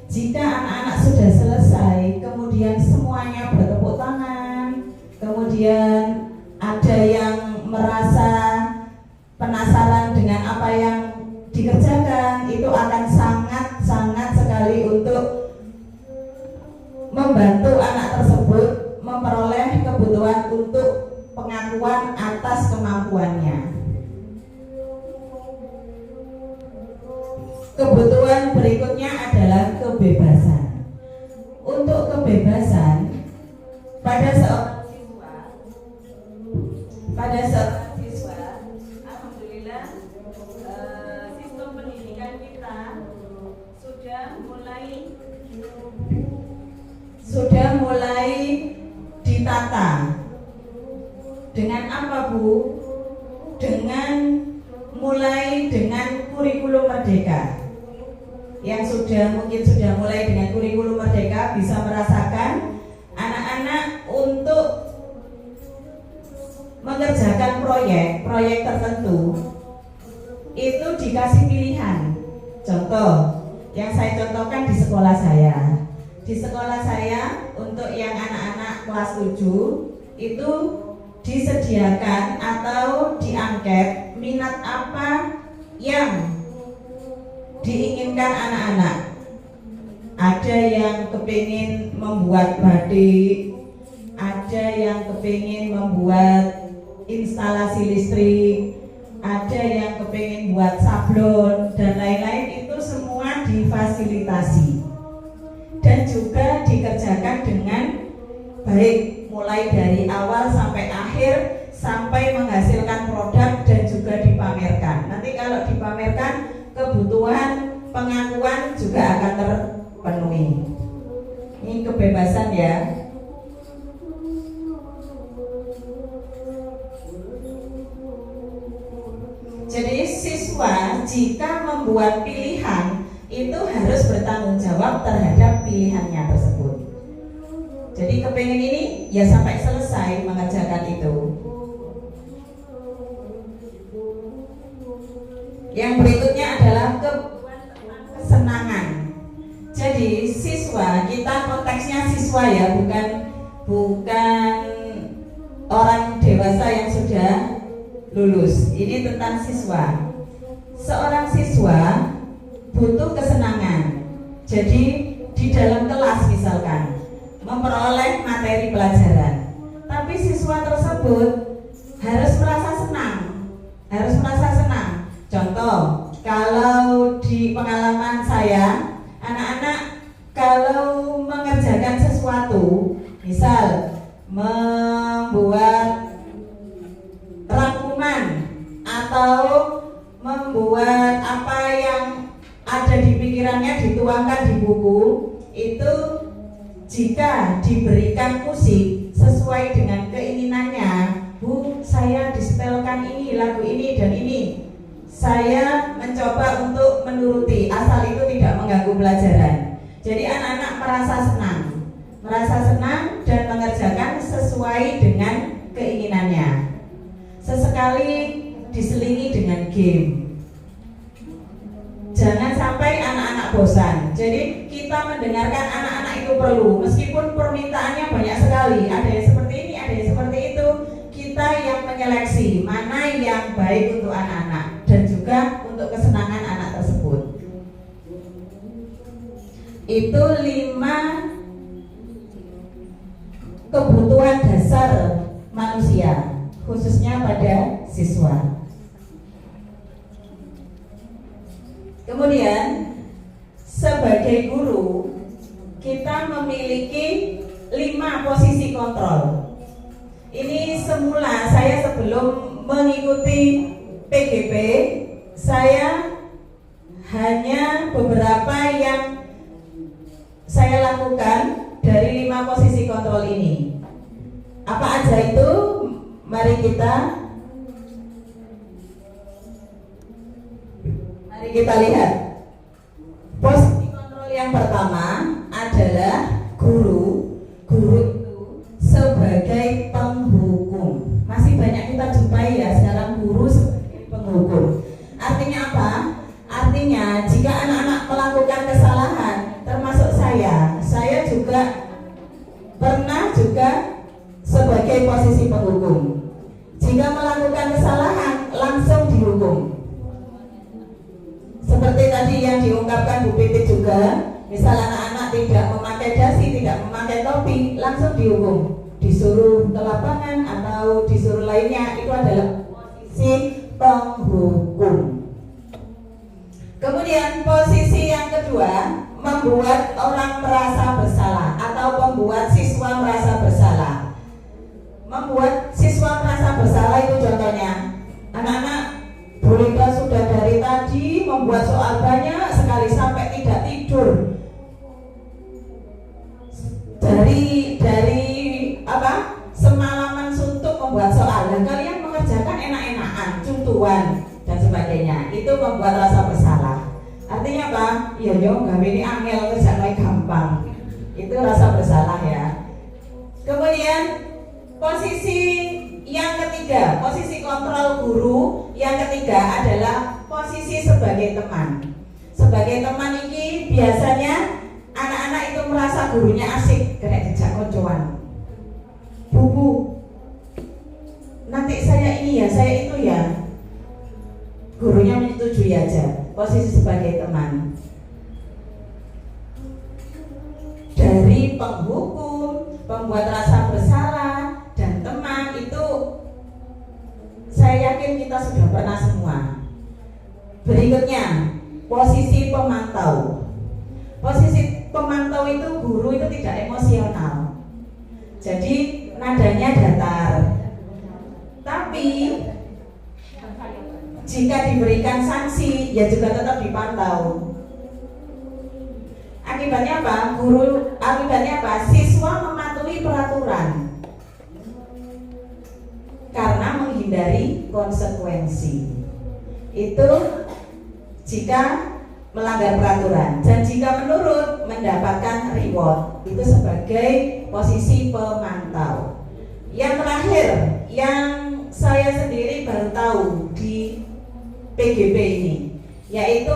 [SPEAKER 5] Jika anak-anak sudah selesai, kemudian semuanya bertepuk tangan, kemudian ada yang merasa penasaran dengan apa yang dikerjakan, itu akan sangat sekali untuk membantu anak tersebut memperoleh kebutuhan untuk pengakuan atas kemampuannya. Kebutuhan berikutnya adalah kebebasan. Untuk kebebasan pada seorang siswa, alhamdulillah sistem pendidikan kita sudah mulai ditata. Dengan apa, Bu? Mulai dengan kurikulum merdeka. Yang mungkin sudah mulai dengan kurikulum merdeka bisa merasakan anak-anak untuk mengerjakan proyek tertentu itu dikasih pilihan. Contoh yang saya contohkan di sekolah saya. Di sekolah saya untuk yang anak-anak kelas 7 itu disediakan atau diangket minat apa yang diinginkan anak-anak. Ada yang kepingin membuat batik, ada yang kepingin membuat instalasi listrik, ada yang kepingin buat sablon dan lain-lain. Itu semua difasilitasi dan juga dikerjakan dengan baik, mulai dari awal sampai akhir, sampai menghasilkan produk dan juga dipamerkan. Nanti kalau dipamerkan, kebutuhan pengakuan juga akan terpenuhi. Ini kebebasan ya. Jadi siswa jika membuat pilihan itu harus bertanggung jawab terhadap pilihannya tersebut. Jadi kepengen ini ya sampai selesai mengerjakan itu. Yang berikutnya adalah kesenangan. Jadi siswa, kita konteksnya siswa ya, bukan orang dewasa yang sudah lulus. Ini tentang siswa. Seorang siswa butuh kesenangan. Jadi di dalam kelas misalkan memperoleh materi pelajaran, tapi siswa tersebut harus merasa senang. Contoh, kalau di pengalaman saya, anak-anak kalau mengerjakan sesuatu, misal membuat rangkuman atau membuat apa yang ada di pikirannya dituangkan di buku, itu jika diberikan musik sesuai dengan keinginannya, Bu, saya disetelkan ini, lagu ini dan ini, saya mencoba untuk menuruti asal itu tidak mengganggu pelajaran. Jadi anak-anak merasa senang dan mengerjakan sesuai dengan keinginannya. Sesekali diselingi dengan game. Jangan sampai anak-anak bosan. Jadi kita mendengarkan anak-anak itu perlu, meskipun permintaannya banyak sekali. Ada yang seperti ini, ada yang seperti itu. Kita yang menyeleksi mana yang baik untuk anak-anak dan juga untuk kesenangan anak tersebut. Itu 5 kebutuhan dasar manusia, khususnya pada siswa. Kemudian sebagai guru kita memiliki 5 posisi kontrol. Ini semula saya sebelum mengikuti PGP, saya hanya beberapa yang saya lakukan dari 5 posisi kontrol ini. Apa aja itu? Mari kita lihat. Posisi kontrol yang pertama adalah guru itu sebagai penghukum. Masih banyak kita jumpai ya sekarang guru sebagai penghukum. Artinya apa? Artinya jika anak-anak melakukan kesalahan, termasuk saya juga pernah sebagai posisi penghukum. Jika melakukan kesalahan langsung dihukum. tadi yang diungkapkan Bu Pipit juga, misal anak-anak tidak memakai dasi, tidak memakai topi, langsung dihukum, disuruh ke lapangan atau disuruh lainnya, itu adalah posisi penghukum. Kemudian posisi yang kedua, membuat orang merasa bersalah atau membuat siswa merasa bersalah. Membuat siswa merasa bersalah itu contohnya, anak-anak Bu Linda sudah dari tadi membuat soal banyak sekali sampai tidak tidur. Dari semalaman suntuk membuat soal, dan kalian mengerjakan enak-enakan, contohan dan sebagainya. Itu membuat rasa bersalah. Artinya apa? Ya gawe ini angel, kerjanya gampang. Itu rasa bersalah ya. Kemudian posisi yang ketiga, posisi kontrol guru yang ketiga adalah posisi sebagai teman. Sebagai teman ini biasanya anak-anak itu merasa gurunya asik, kena jejak koncoan. Bu, nanti saya ini ya, saya itu ya. Gurunya menyetujui aja. Posisi sebagai teman. Dari penghukum, pembuat rasa bersalah, dan teman itu saya yakin kita sudah pernah semua. Berikutnya, posisi pemantau. Posisi pemantau itu guru itu tidak emosional. Jadi nadanya datar. Tapi jika diberikan sanksi, ya juga tetap dipantau. Akibatnya apa? Akibatnya apa? Siswa mematuhi peraturan karena menghindari konsekuensi. Itu jika melanggar peraturan, dan jika menurut mendapatkan reward. Itu sebagai posisi pemantau. Yang terakhir, yang saya sendiri baru tahu di PGB ini, yaitu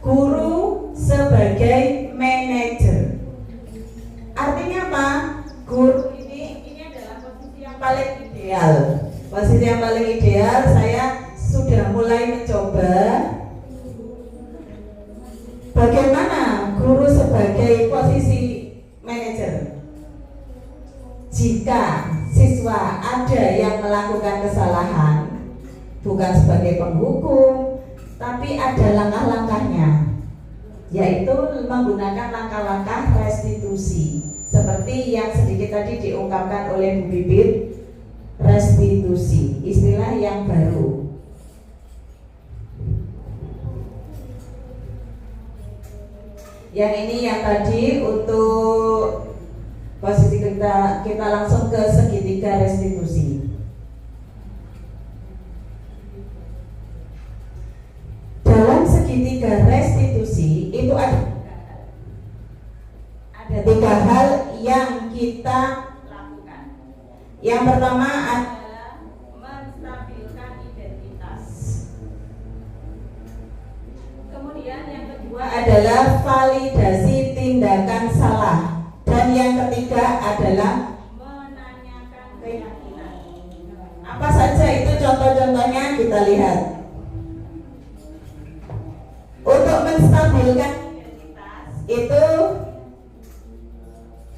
[SPEAKER 5] guru sebagai manajer. Artinya apa? Guru ini adalah posisi yang paling ideal. Posisi yang paling ideal, saya sudah mulai mencoba bagaimana guru sebagai posisi manajer. Jika siswa ada yang melakukan kesalahan, bukan sebagai penghukum, tapi ada langkah-langkahnya, yaitu menggunakan langkah-langkah restitusi, seperti yang sedikit tadi diungkapkan oleh Bu Bibit. Restitusi, istilah yang baru. Yang ini yang tadi untuk posisi kita langsung ke segitiga restitusi. Dalam segitiga restitusi itu ada 3 hal yang kita lakukan. Yang pertama adalah menstabilkan identitas. Kemudian yang kedua adalah validasi tindakan salah. Dan yang ketiga adalah menanyakan keyakinan. Apa saja itu contoh-contohnya, kita lihat. Untuk menstabilkan identitas itu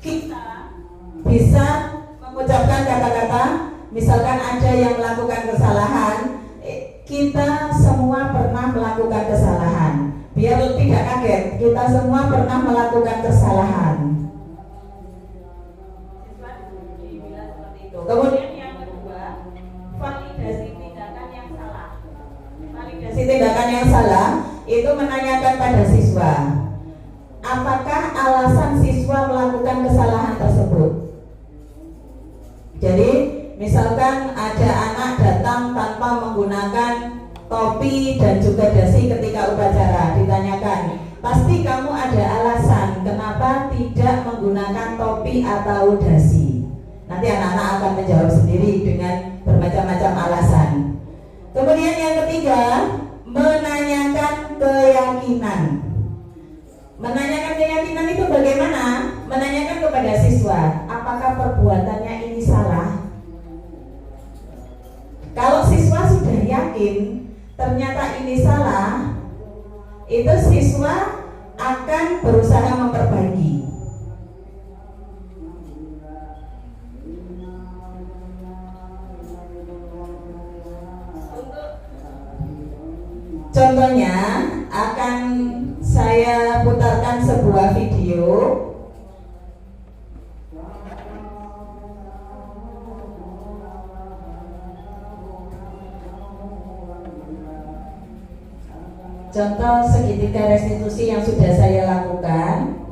[SPEAKER 5] kita bisa mengucapkan kata-kata, misalkan ada yang melakukan kesalahan, kita semua pernah melakukan kesalahan. Biar tidak kaget, kita semua pernah melakukan kesalahan. Kemudian yang kedua, validasi tindakan yang salah. Validasi tindakan yang salah itu menanyakan pada siswa, apakah alasan siswa melakukan kesalahan tersebut. Jadi misalkan ada anak datang tanpa menggunakan topi dan juga dasi ketika upacara, ditanyakan, pasti kamu ada alasan kenapa tidak menggunakan topi atau dasi. Nanti anak-anak akan menjawab sendiri dengan bermacam-macam alasan. Kemudian yang ketiga, menanyakan keyakinan. Menanyakan keyakinan itu bagaimana? Menanyakan kepada siswa, apakah perbuatannya ini salah? Kalau siswa sudah yakin ternyata ini salah, itu siswa akan berusaha memperbaiki. Contohnya akan saya putarkan sebuah video. Contoh segitiga restitusi yang sudah saya lakukan.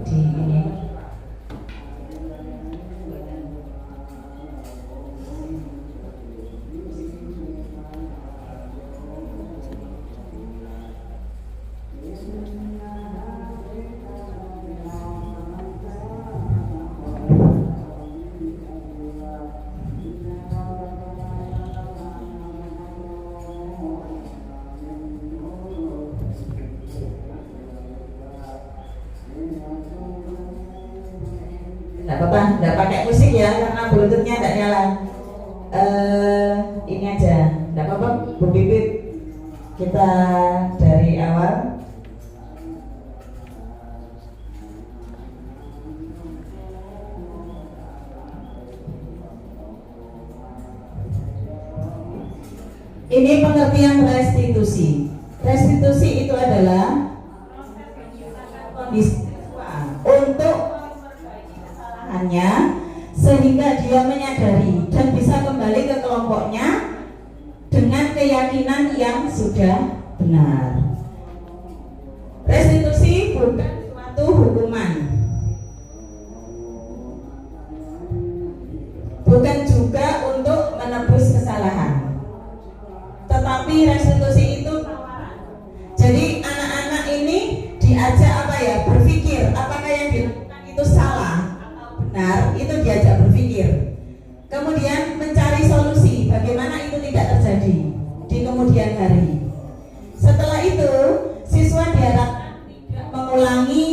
[SPEAKER 5] Di ini. Nggak apa-apa, nggak pakai musik ya karena bluetoothnya nggak nyala. Ini aja, nggak apa-apa Bu Pipit. Kita dari awal. Ini pengertian restitusi. Restitusi itu adalah kondisi untuk sehingga dia menyadari dan bisa kembali ke kelompoknya dengan keyakinan yang sudah benar. Restitusi bukan suatu hukuman, bukan juga untuk menebus kesalahan, tetapi restitusi itu tawaran. Jadi anak-anak ini diajak berpikir apakah yang dilakukan itu salah. Benar, itu diajak berpikir. Kemudian mencari solusi bagaimana itu tidak terjadi di kemudian hari. Setelah itu, siswa diharapkan tidak mengulangi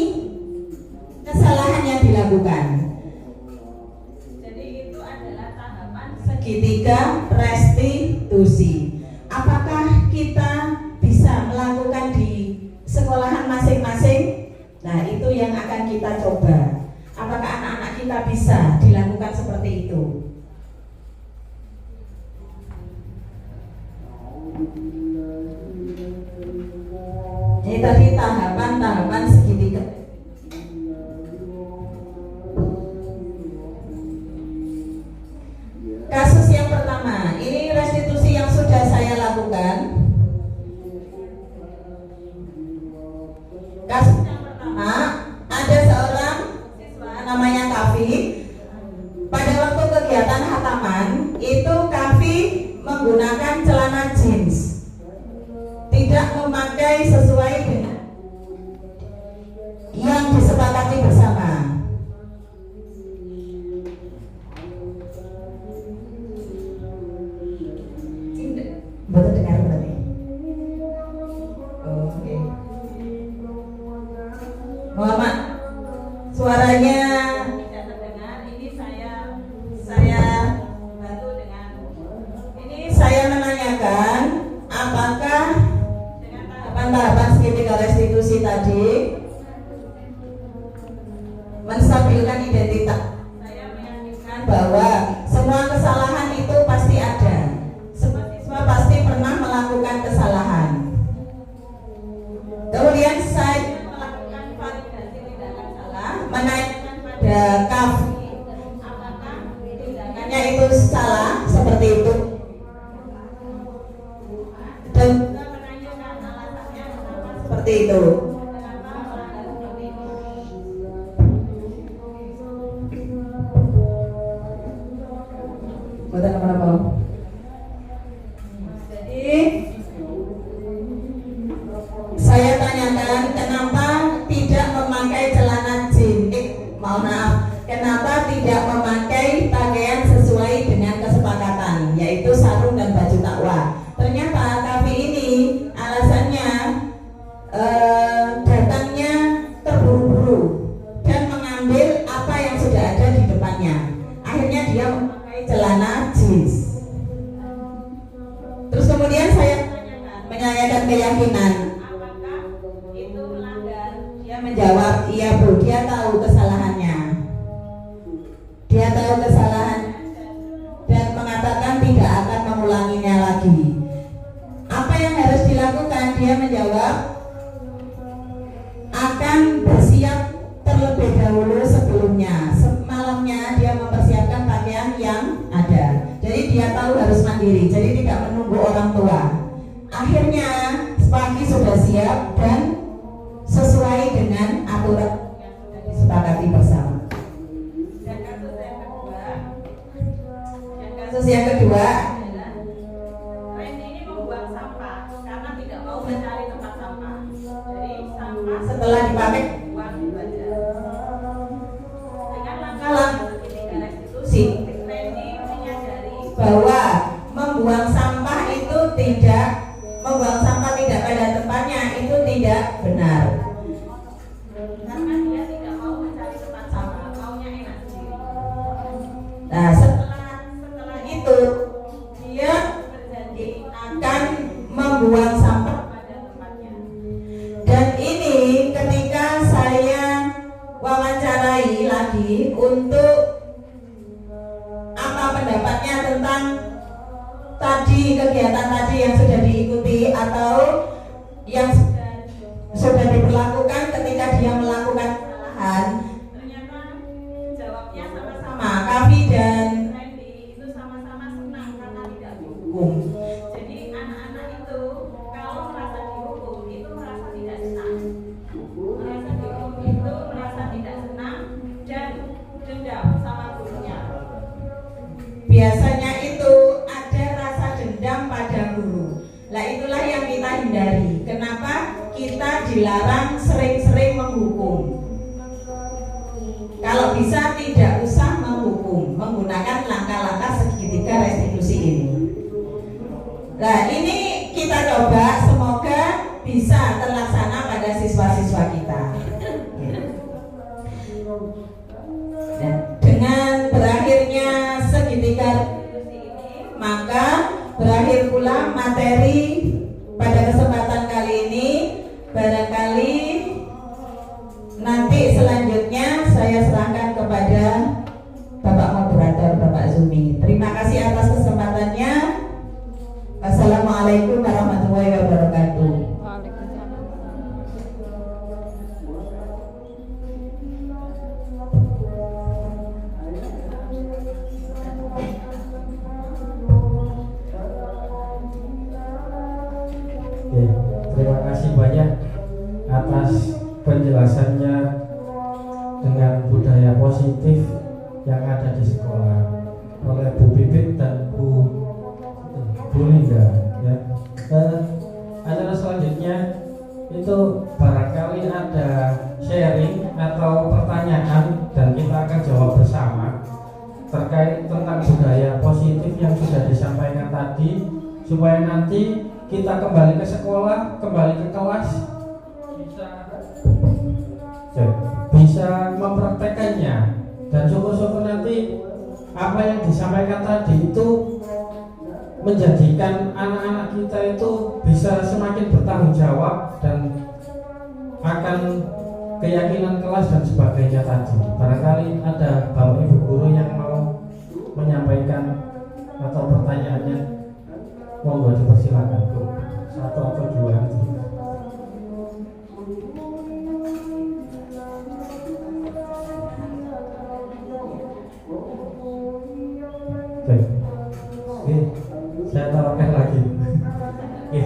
[SPEAKER 5] kesalahan yang dilakukan. Jadi itu adalah tahapan segitiga restitusi. Apakah kita bisa melakukan di sekolahan masing-masing? Nah, itu yang akan kita coba. Apakah anak-anak kita bisa dilakukan seperti itu? Ini tadi tahapan-tahapan segitiga. Kasus yang pertama, ini restitusi yang sudah saya lakukan. Kasus yang pertama, ada seorang namanya Kavi. Pada waktu kegiatan khataman itu Kavi menggunakan celana jeans, tidak memakai sesuai dengan yang disepakati bersama. Betul dengar berarti? Oke. Muhammad, suaranya tidak terdengar. Ini saya bantu dengan ini. Saya menanyakan apakah dengan tahapan-tahapan segitiga restitusi tadi menstabilkan identitas. Saya meyakinkan bahwa semua kesalahan itu pasti ada. Semua siswa pasti pernah melakukan kesalahan. Kemudian saya melakukan validasi tindakan salah, menaikkan pada Kavi apakah tindakannya itu salah seperti itu, dan juga menanyakan alasannya kenapa seperti itu. Kenapa melanggar seperti itu? Buatan apa? Jadi saya tanyakan kenapa tidak memakai celana jeans, kenapa tidak memakai pakaian sesuai dengan kesepakatan, yaitu sarung dan baju takwa. Ternyata Kavi ini alasannya datangnya terburu-buru dan mengambil apa yang sudah ada di depannya. Akhirnya dia memakai celana jeans. Terus kemudian saya Dia tahu kesalahan dan mengatakan tidak akan mengulanginya lagi. Apa yang harus dilakukan? Dia menjawab akan bersiap terlebih dahulu sebelumnya. Malamnya dia mempersiapkan pakaian yang ada. Jadi dia tahu harus mandiri, jadi tidak menunggu orang tua. Akhirnya pagi sudah siap dan sesuai dengan aturan yang sudah disepakati bersama. Dan kasus yang kedua adalah Randy ini membuang sampah karena tidak mau mencari tempat sampah. Jadi sampah setelah dipakai buang di wadah. Dengan langkah-langkah ketiga restitusi, Randy menyadari bahwa membuang sampah tidak pada tempatnya itu tidak benar. Karena dia tidak mau mencari tempat sampah, maunya enak sendiri. Nah, setelah itu dia berjanji akan membuang sampah pada tempatnya. Dan ini ketika saya wawancarai lagi untuk apa pendapatnya tentang kegiatan tadi yang sudah diikuti atau yang sudah diberlakukan ketika dia melakukan kesalahan. Ternyata jawabnya sama-sama. Kavi dan Randy itu sama-sama senang karena tidak dihukum. Jadi anak-anak itu kalau merasa dihukum itu merasa tidak senang. Merasa dihukum itu merasa tidak senang dan dendam sama gurunya. Biasanya itu ada rasa dendam pada guru. Lah itulah yang kita hindari. Kenapa kita dilarang sering-sering menghukum? Kalau bisa tidak usah menghukum, menggunakan langkah-langkah segitiga restitusi ini. Nah ini kita coba, semoga bisa terlaksana pada siswa-siswa kita. Dan dengan berakhirnya segitiga restitusi ini, maka berakhir pula materi pada kesempatan kali ini. Barangkali nanti selanjutnya saya serahkan kepada Bapak Moderator, Bapak Zumi. Terima kasih atas kesempatannya. Assalamualaikum warahmatullahi wabarakatuh.
[SPEAKER 1] Terima kasih banyak atas penjelasannya dengan budaya positif yang ada di sekolah oleh Bu Bibit dan Bu Linda. Ya. Acara selanjutnya itu barangkali ada sharing atau pertanyaan dan kita akan jawab bersama terkait tentang budaya positif yang sudah disampaikan tadi, supaya nanti kita kembali ke sekolah, kembali ke kelas bisa mempraktekannya, dan syukur-syukur nanti apa yang disampaikan tadi itu menjadikan anak-anak kita itu bisa semakin bertanggung jawab dan akan keyakinan kelas dan sebagainya tadi. Barangkali ada Bapak Ibu guru yang mau menyampaikan atau pertanyaannya, monggo dipersilakan, satu atau dua gitu. Oke, saya tawarkan lagi. Oke,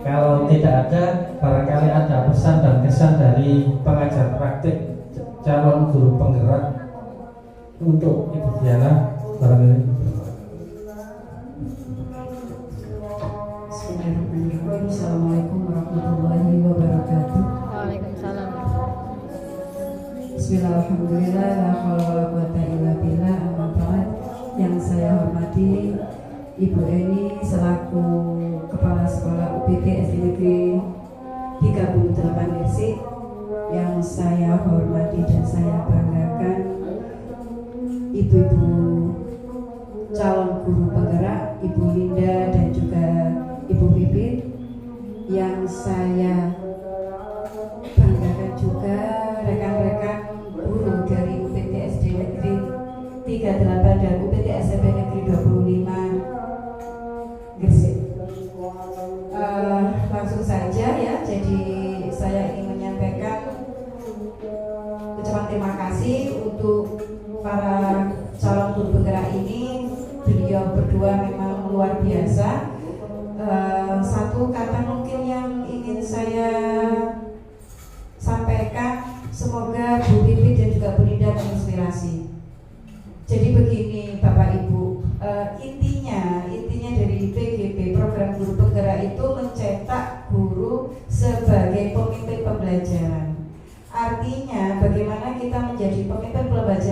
[SPEAKER 1] kalau tidak ada, barangkali ada pesan dan kesan dari pengajar praktik calon guru penggerak untuk Ibu Diana barangkali.
[SPEAKER 2] Bismillahirrahmanirrahim. Assalamualaikum warahmatullahi wabarakatuh.
[SPEAKER 3] Waalaikumsalam.
[SPEAKER 2] Bismillahirrahmanirrahim. La haula wala quwata illa billah. Amma ba'd. Yang saya hormati Ibu Eni selaku Kepala Sekolah UPT SDNegeri 38 Gresik, yang saya hormati dan saya banggakan ibu-ibu calon guru penggerak, Ibu Linda dan juga Ibu Bibit, yang saya banggakan juga rekan-rekan guru dari UPT SD Negeri 38
[SPEAKER 5] adalah pada UPT SMP Negeri 25 Gresik. Langsung saja ya, jadi saya ingin menyampaikan ucapan terima kasih untuk para calon guru penggerak ini. Beliau berdua memang luar biasa. Satu kata mungkin yang ingin saya sampaikan, semoga Bu Pipit dan juga Bu Linda menginspirasi. Jadi begini Bapak Ibu, intinya dari PGP program guru penggerak itu mencetak guru sebagai pemimpin pembelajaran. Artinya bagaimana kita menjadi pemimpin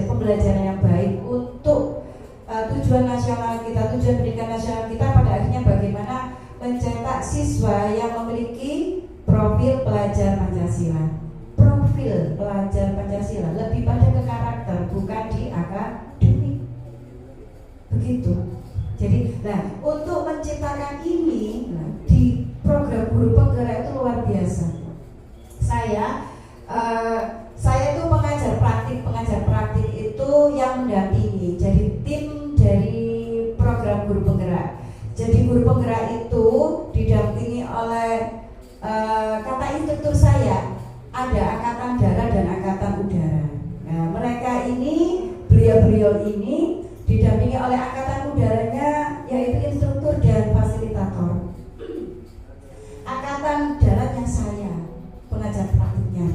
[SPEAKER 5] pembelajaran yang baik untuk tujuan nasional kita, tujuan pendidikan nasional kita, pada akhirnya bagaimana mencetak siswa yang memiliki profil pelajar Pancasila. Profil pelajar Pancasila lebih pada ke karakter, bukan di akademik. Begitu. Jadi, untuk menciptakan ini di program guru penggerak itu luar biasa. Saya itu pengajar praktik itu yang mendampingi. Jadi tim dari program guru penggerak. Jadi guru penggerak itu didampingi oleh kata instruktur saya. Ada angkatan darat dan angkatan udara. Nah, mereka ini, beliau ini didampingi oleh angkatan udaranya, yaitu instruktur dan fasilitator. Angkatan daratnya saya, pengajar praktiknya.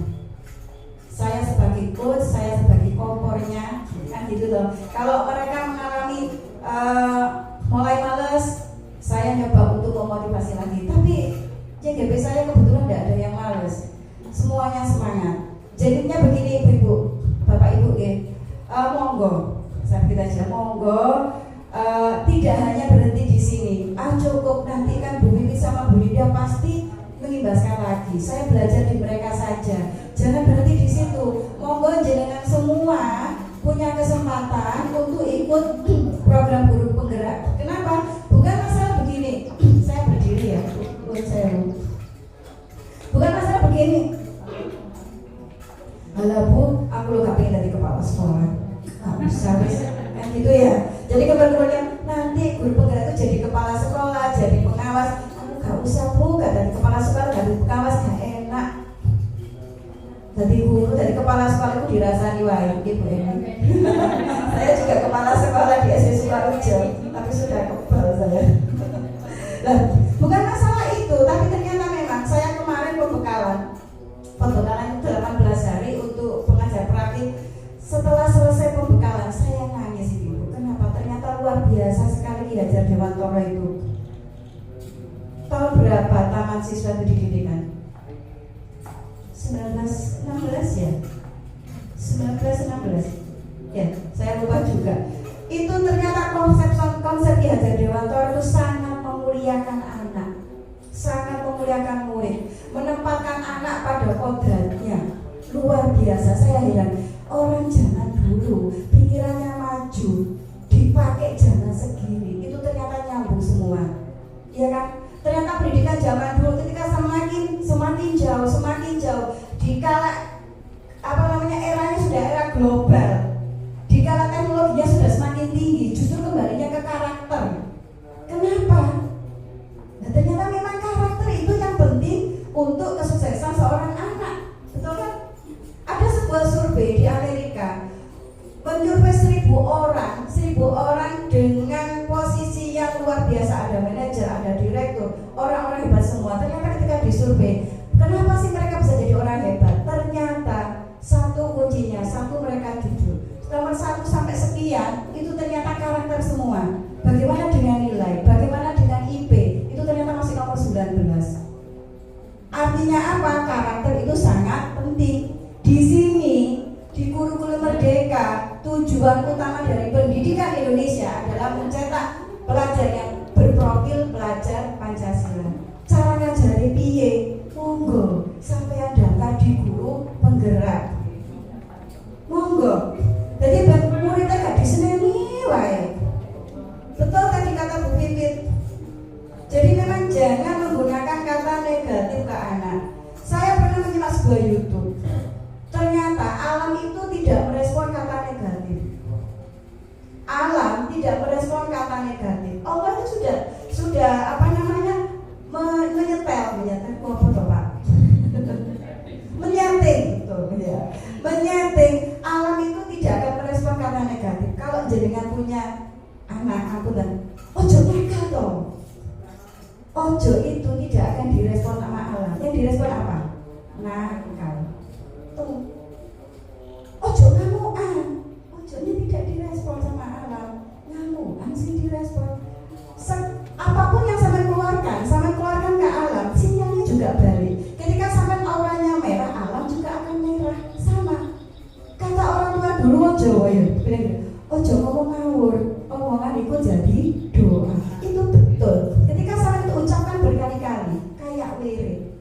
[SPEAKER 5] Saya sebagai coach, saya sebagai kompornya, kan gitu loh. Kalau mereka mengalami mulai males, saya nyoba untuk memotivasi lagi. Tapi JGP saya kebetulan tidak ada yang males. Semuanya semangat. Jadinya begini Ibu-ibu, Bapak Ibu monggo, saya kita aja monggo, tidak hanya berhenti di sini. Cukup, nanti kan Bu Wiwi sama Bu Linda pasti mengimbaskan lagi. Saya belajar di mereka saja. Jangan berhenti di situ. Monggo jenengan semua punya kesempatan untuk ikut program guru penggerak. Kenapa? Bukan masalah begini. Saya berdiri ya, bukan masalah begini. Halo Bu, aku lo gak pengen jadi kepala sekolah. Bisa kan gitu ya. Jadi kebetulan nanti guru penggerak itu jadi kepala sekolah, jadi pengawas. Aku gak usah Bu, gak jadi kepala sekolah, gak jadi pengawas, gak enak. Jadi guru, jadi kepala sekolah itu dirasani wae Ibu ini. Saya juga kepala sekolah di SD Sukarejo, tapi sudah kebal saya. Nah, bukan masalah itu, tapi ternyata memang saya kemarin pembekalan itu 18 hari untuk pengajar praktik. Setelah selesai pembekalan saya nangis Ibu. Kenapa? Ternyata luar biasa sekali Ki Hajar Dewantoro itu. Tahun berapa tamat siswa pendidikan? 1916 ya? 1916 ya, saya lupa juga. Itu ternyata konsep Ki Hajar Dewantoro itu sangat memuliakan anak, sangat memuliakan murid, menempatkan anak pada kodratnya. Luar biasa, saya heran. Orang zaman dulu pikirannya maju, dipakai zaman segini, itu ternyata nyambung semua, ya kan? Ternyata pendidikan zaman dulu ketika semakin jauh, dikala eranya sudah era global, dikala teknologinya sudah semakin tinggi, justru kembalinya ke karakter. Kenapa? Nah, ternyata memang karakter itu yang penting untuk kesuksesan seorang anak, betul kan? Ada sebuah survei di Amerika menyurvei 1.000 orang dengan posisi yang luar biasa, ada manajer, ada direktur, orang-orang hebat semua. Ternyata ketika disurvei, kenapa sih mereka bisa jadi orang hebat? Ternyata satu kuncinya, mereka jujur. Nomor 1 sampai sekian itu ternyata karakter semua. Bagaimana dengan nilai? Bagaimana dengan IP? Itu ternyata masih nomor 19. Artinya apa? Karakter itu sangat penting. Di sini, di kurikulum Merdeka, tujuan utama dari pendidikan Indonesia adalah mencetak pelajar yang berprofil pelajar Pancasila. Cara ngajari piye? Monggo, sampai daftar di guru penggerak. Monggo. Jadi muridnya gak diseneni wae. Betul tadi kata Bu Pipit. Jadi memang jangan menggunakan kata negatif ke anak. Saya pernah menyimak sebuah YouTube. Ternyata alam itu tidak merespon kata negatif.
[SPEAKER 6] alam tidak merespon kata negatif. Allah itu sudah apa namanya menyetel apa toh Pak? Menyeting, betul ya. Menyeting alam itu tidak akan merespon kata negatif. Kalau jenengan punya anak aku dan ojo nakal dong. Ojo itu tidak akan direspon sama alam. Yang direspon apa? Nakal. Tuh. Ojo ngamuan. Ojo ini tidak direspon sama alam. Ngamuan sih direspon. Apapun yang sampai keluarkan ke alam, sinyalnya juga balik. Ketika sampai auranya merah, alam juga akan merah. Sama. Kata orang tua dulu ojo ngomong ngawur, omongan itu jadi doa. Itu betul. Ketika sampai itu ucapkan berkali-kali, kayak wirid,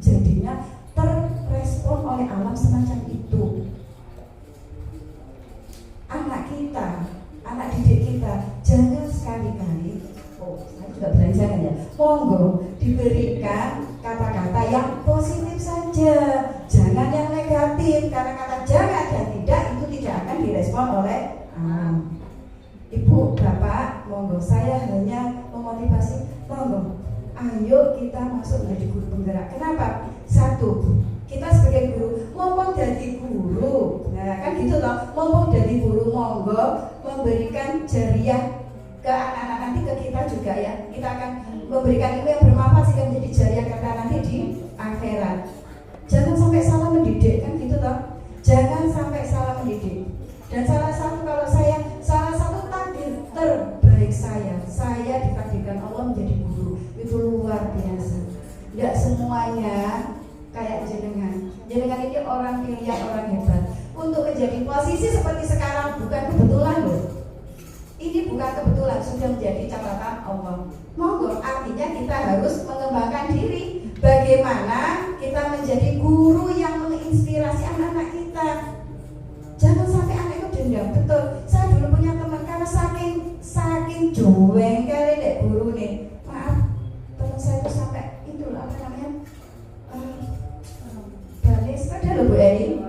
[SPEAKER 6] jadinya terrespon oleh alam semacam itu. Anak kita, anak didik kita, jangan sekali-kali, saya juga bilang jangan ya, monggo diberikan kata-kata yang positif saja, jangan yang negatif, karena kata jangan dan tidak itu tidak akan direspon oleh Ibu, Bapak, monggo saya hanya memotivasi, monggo ayo kita masuk menjadi guru penggerak. Kenapa? Satu, kita sebagai guru ngomong jadi guru, nah kan gitu loh, ngomong jadi guru, monggo memberikan jariah ke anak-anak nanti, ke kita juga ya, kita akan memberikan ilmu yang bermanfaat sehingga menjadi jariah kita nanti di akhirat. Jangan sampai salah mendidik, kan gitu loh, jangan sampai salah mendidik. Dan salah satu takdir terbaik saya ditakdirkan Allah menjadi guru, itu luar biasa. Tidak semuanya kayak jenengan ini orang pilihan, orang hebat. Untuk menjadi posisi seperti sekarang bukan kebetulan loh. Ini bukan kebetulan, sudah menjadi catatan Allah. Monggo, artinya kita harus mengembangkan diri. Bagaimana kita menjadi guru yang menginspirasi anak-anak kita. Jangan sampai anak itu dendam. Betul, saya dulu punya teman karena saking juweng kali dek guru nih. Maaf, teman saya itu sampai itu apa namanya? Balis, ada loh Bu Eni.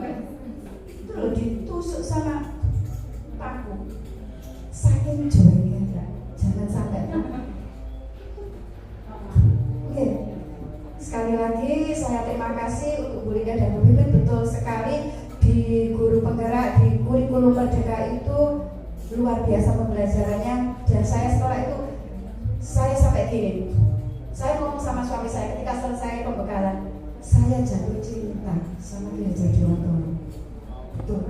[SPEAKER 6] Itu loh ditusuk sama paku. Saking juwengnya, jangan sampai. Oke. Sekali lagi saya terima kasih untuk Bu Linda dan Bu Pipit, betul sekali di guru penggerak di kurikulum Merdeka itu luar biasa pembelajarannya. Dan saya setelah itu saya sampai gini, saya ngomong sama suami saya ketika selesai pembekalan, saya jatuh cinta sama dia jadi orang. Betul.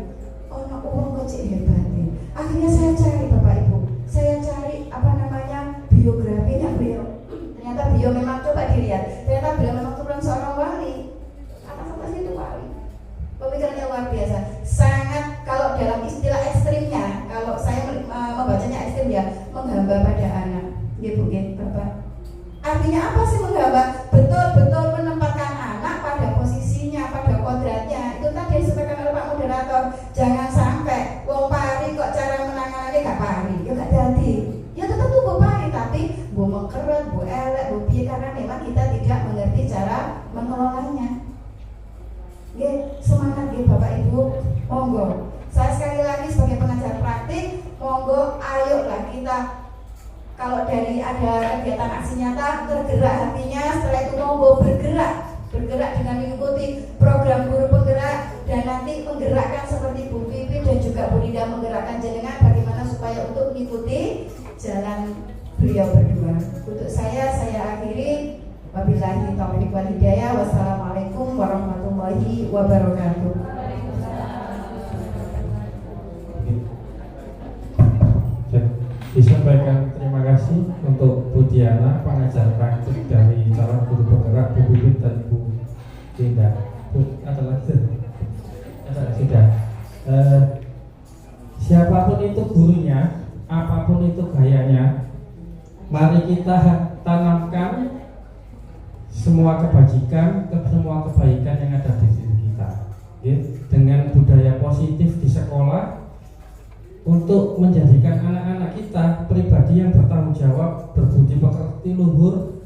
[SPEAKER 6] Oh, uang kecil hebatnya. Akhirnya saya cari Bapak Ibu, saya cari apa namanya biografinya beliau. Ternyata beliau memang, coba dilihat, ternyata beliau memang turun seorang wali. Atas itu wali. Pemikirannya luar biasa. Sangat, kalau dalam istilah ekstrimnya, kalau saya membacanya ekstrim ya, menghamba pada anak. Gitu, Bapak. Artinya apa sih menghamba? Betul-betul menempatkan anak pada posisinya, pada kodratnya. Itu tadi yang disampaikan oleh Pak Moderator. Jangan sampai wong pari kok cara menangannya gak pari, ya gak jadi. Ya tetap tuh bu pari, tapi bu mengkeret, bu elek, bu piye, karena memang kita tidak mengerti cara mengelolanya. Semangat Bapak Ibu, monggo. Saya sekali lagi sebagai pengajar praktik, monggo ayolah kita, kalau dari ada kegiatan aksi nyata, tergerak hatinya, setelah itu monggo bergerak dengan mengikuti program guru penggerak, dan nanti menggerakkan seperti Bu Pipi dan juga Bu Linda menggerakkan jenengan bagaimana supaya untuk mengikuti jalan beliau berdua. Untuk saya akhiri. Wabillahi taufiq wal hidayah. Wassalamualaikum warahmatullahi wabarakatuh.
[SPEAKER 1] Disampaikan terima kasih untuk Bu Diana, pengajar praktik dari calon guru penggerak, Bu Bibit dan Bu Linda. Ada lagi? Sudah. Siapapun itu gurunya, apapun itu gayanya, mari kita tanamkan semua kebajikan, semua kebaikan yang ada di diri kita, ya, dengan budaya positif di sekolah, untuk menjadikan anak-anak kita pribadi yang bertanggung jawab, berbudi pekerti luhur,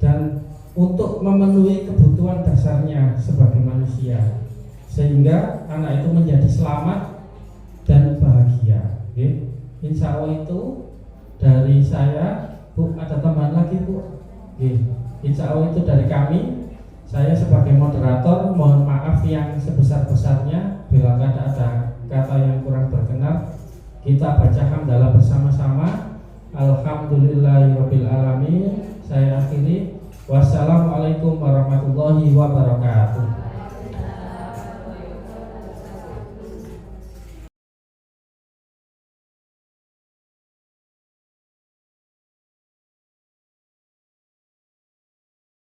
[SPEAKER 1] dan untuk memenuhi kebutuhan dasarnya sebagai manusia, sehingga anak itu menjadi selamat dan bahagia, ya. Insya Allah itu dari saya, Bu, ada tambahan lagi, Bu. Insya Allah itu dari kami. Saya sebagai moderator mohon maaf yang sebesar-besarnya bila ada kata yang kurang berkenan. Kita baca hamdalah bersama-sama. Alhamdulillahirabbil alamin. Saya akhiri. Wassalamualaikum warahmatullahi wabarakatuh.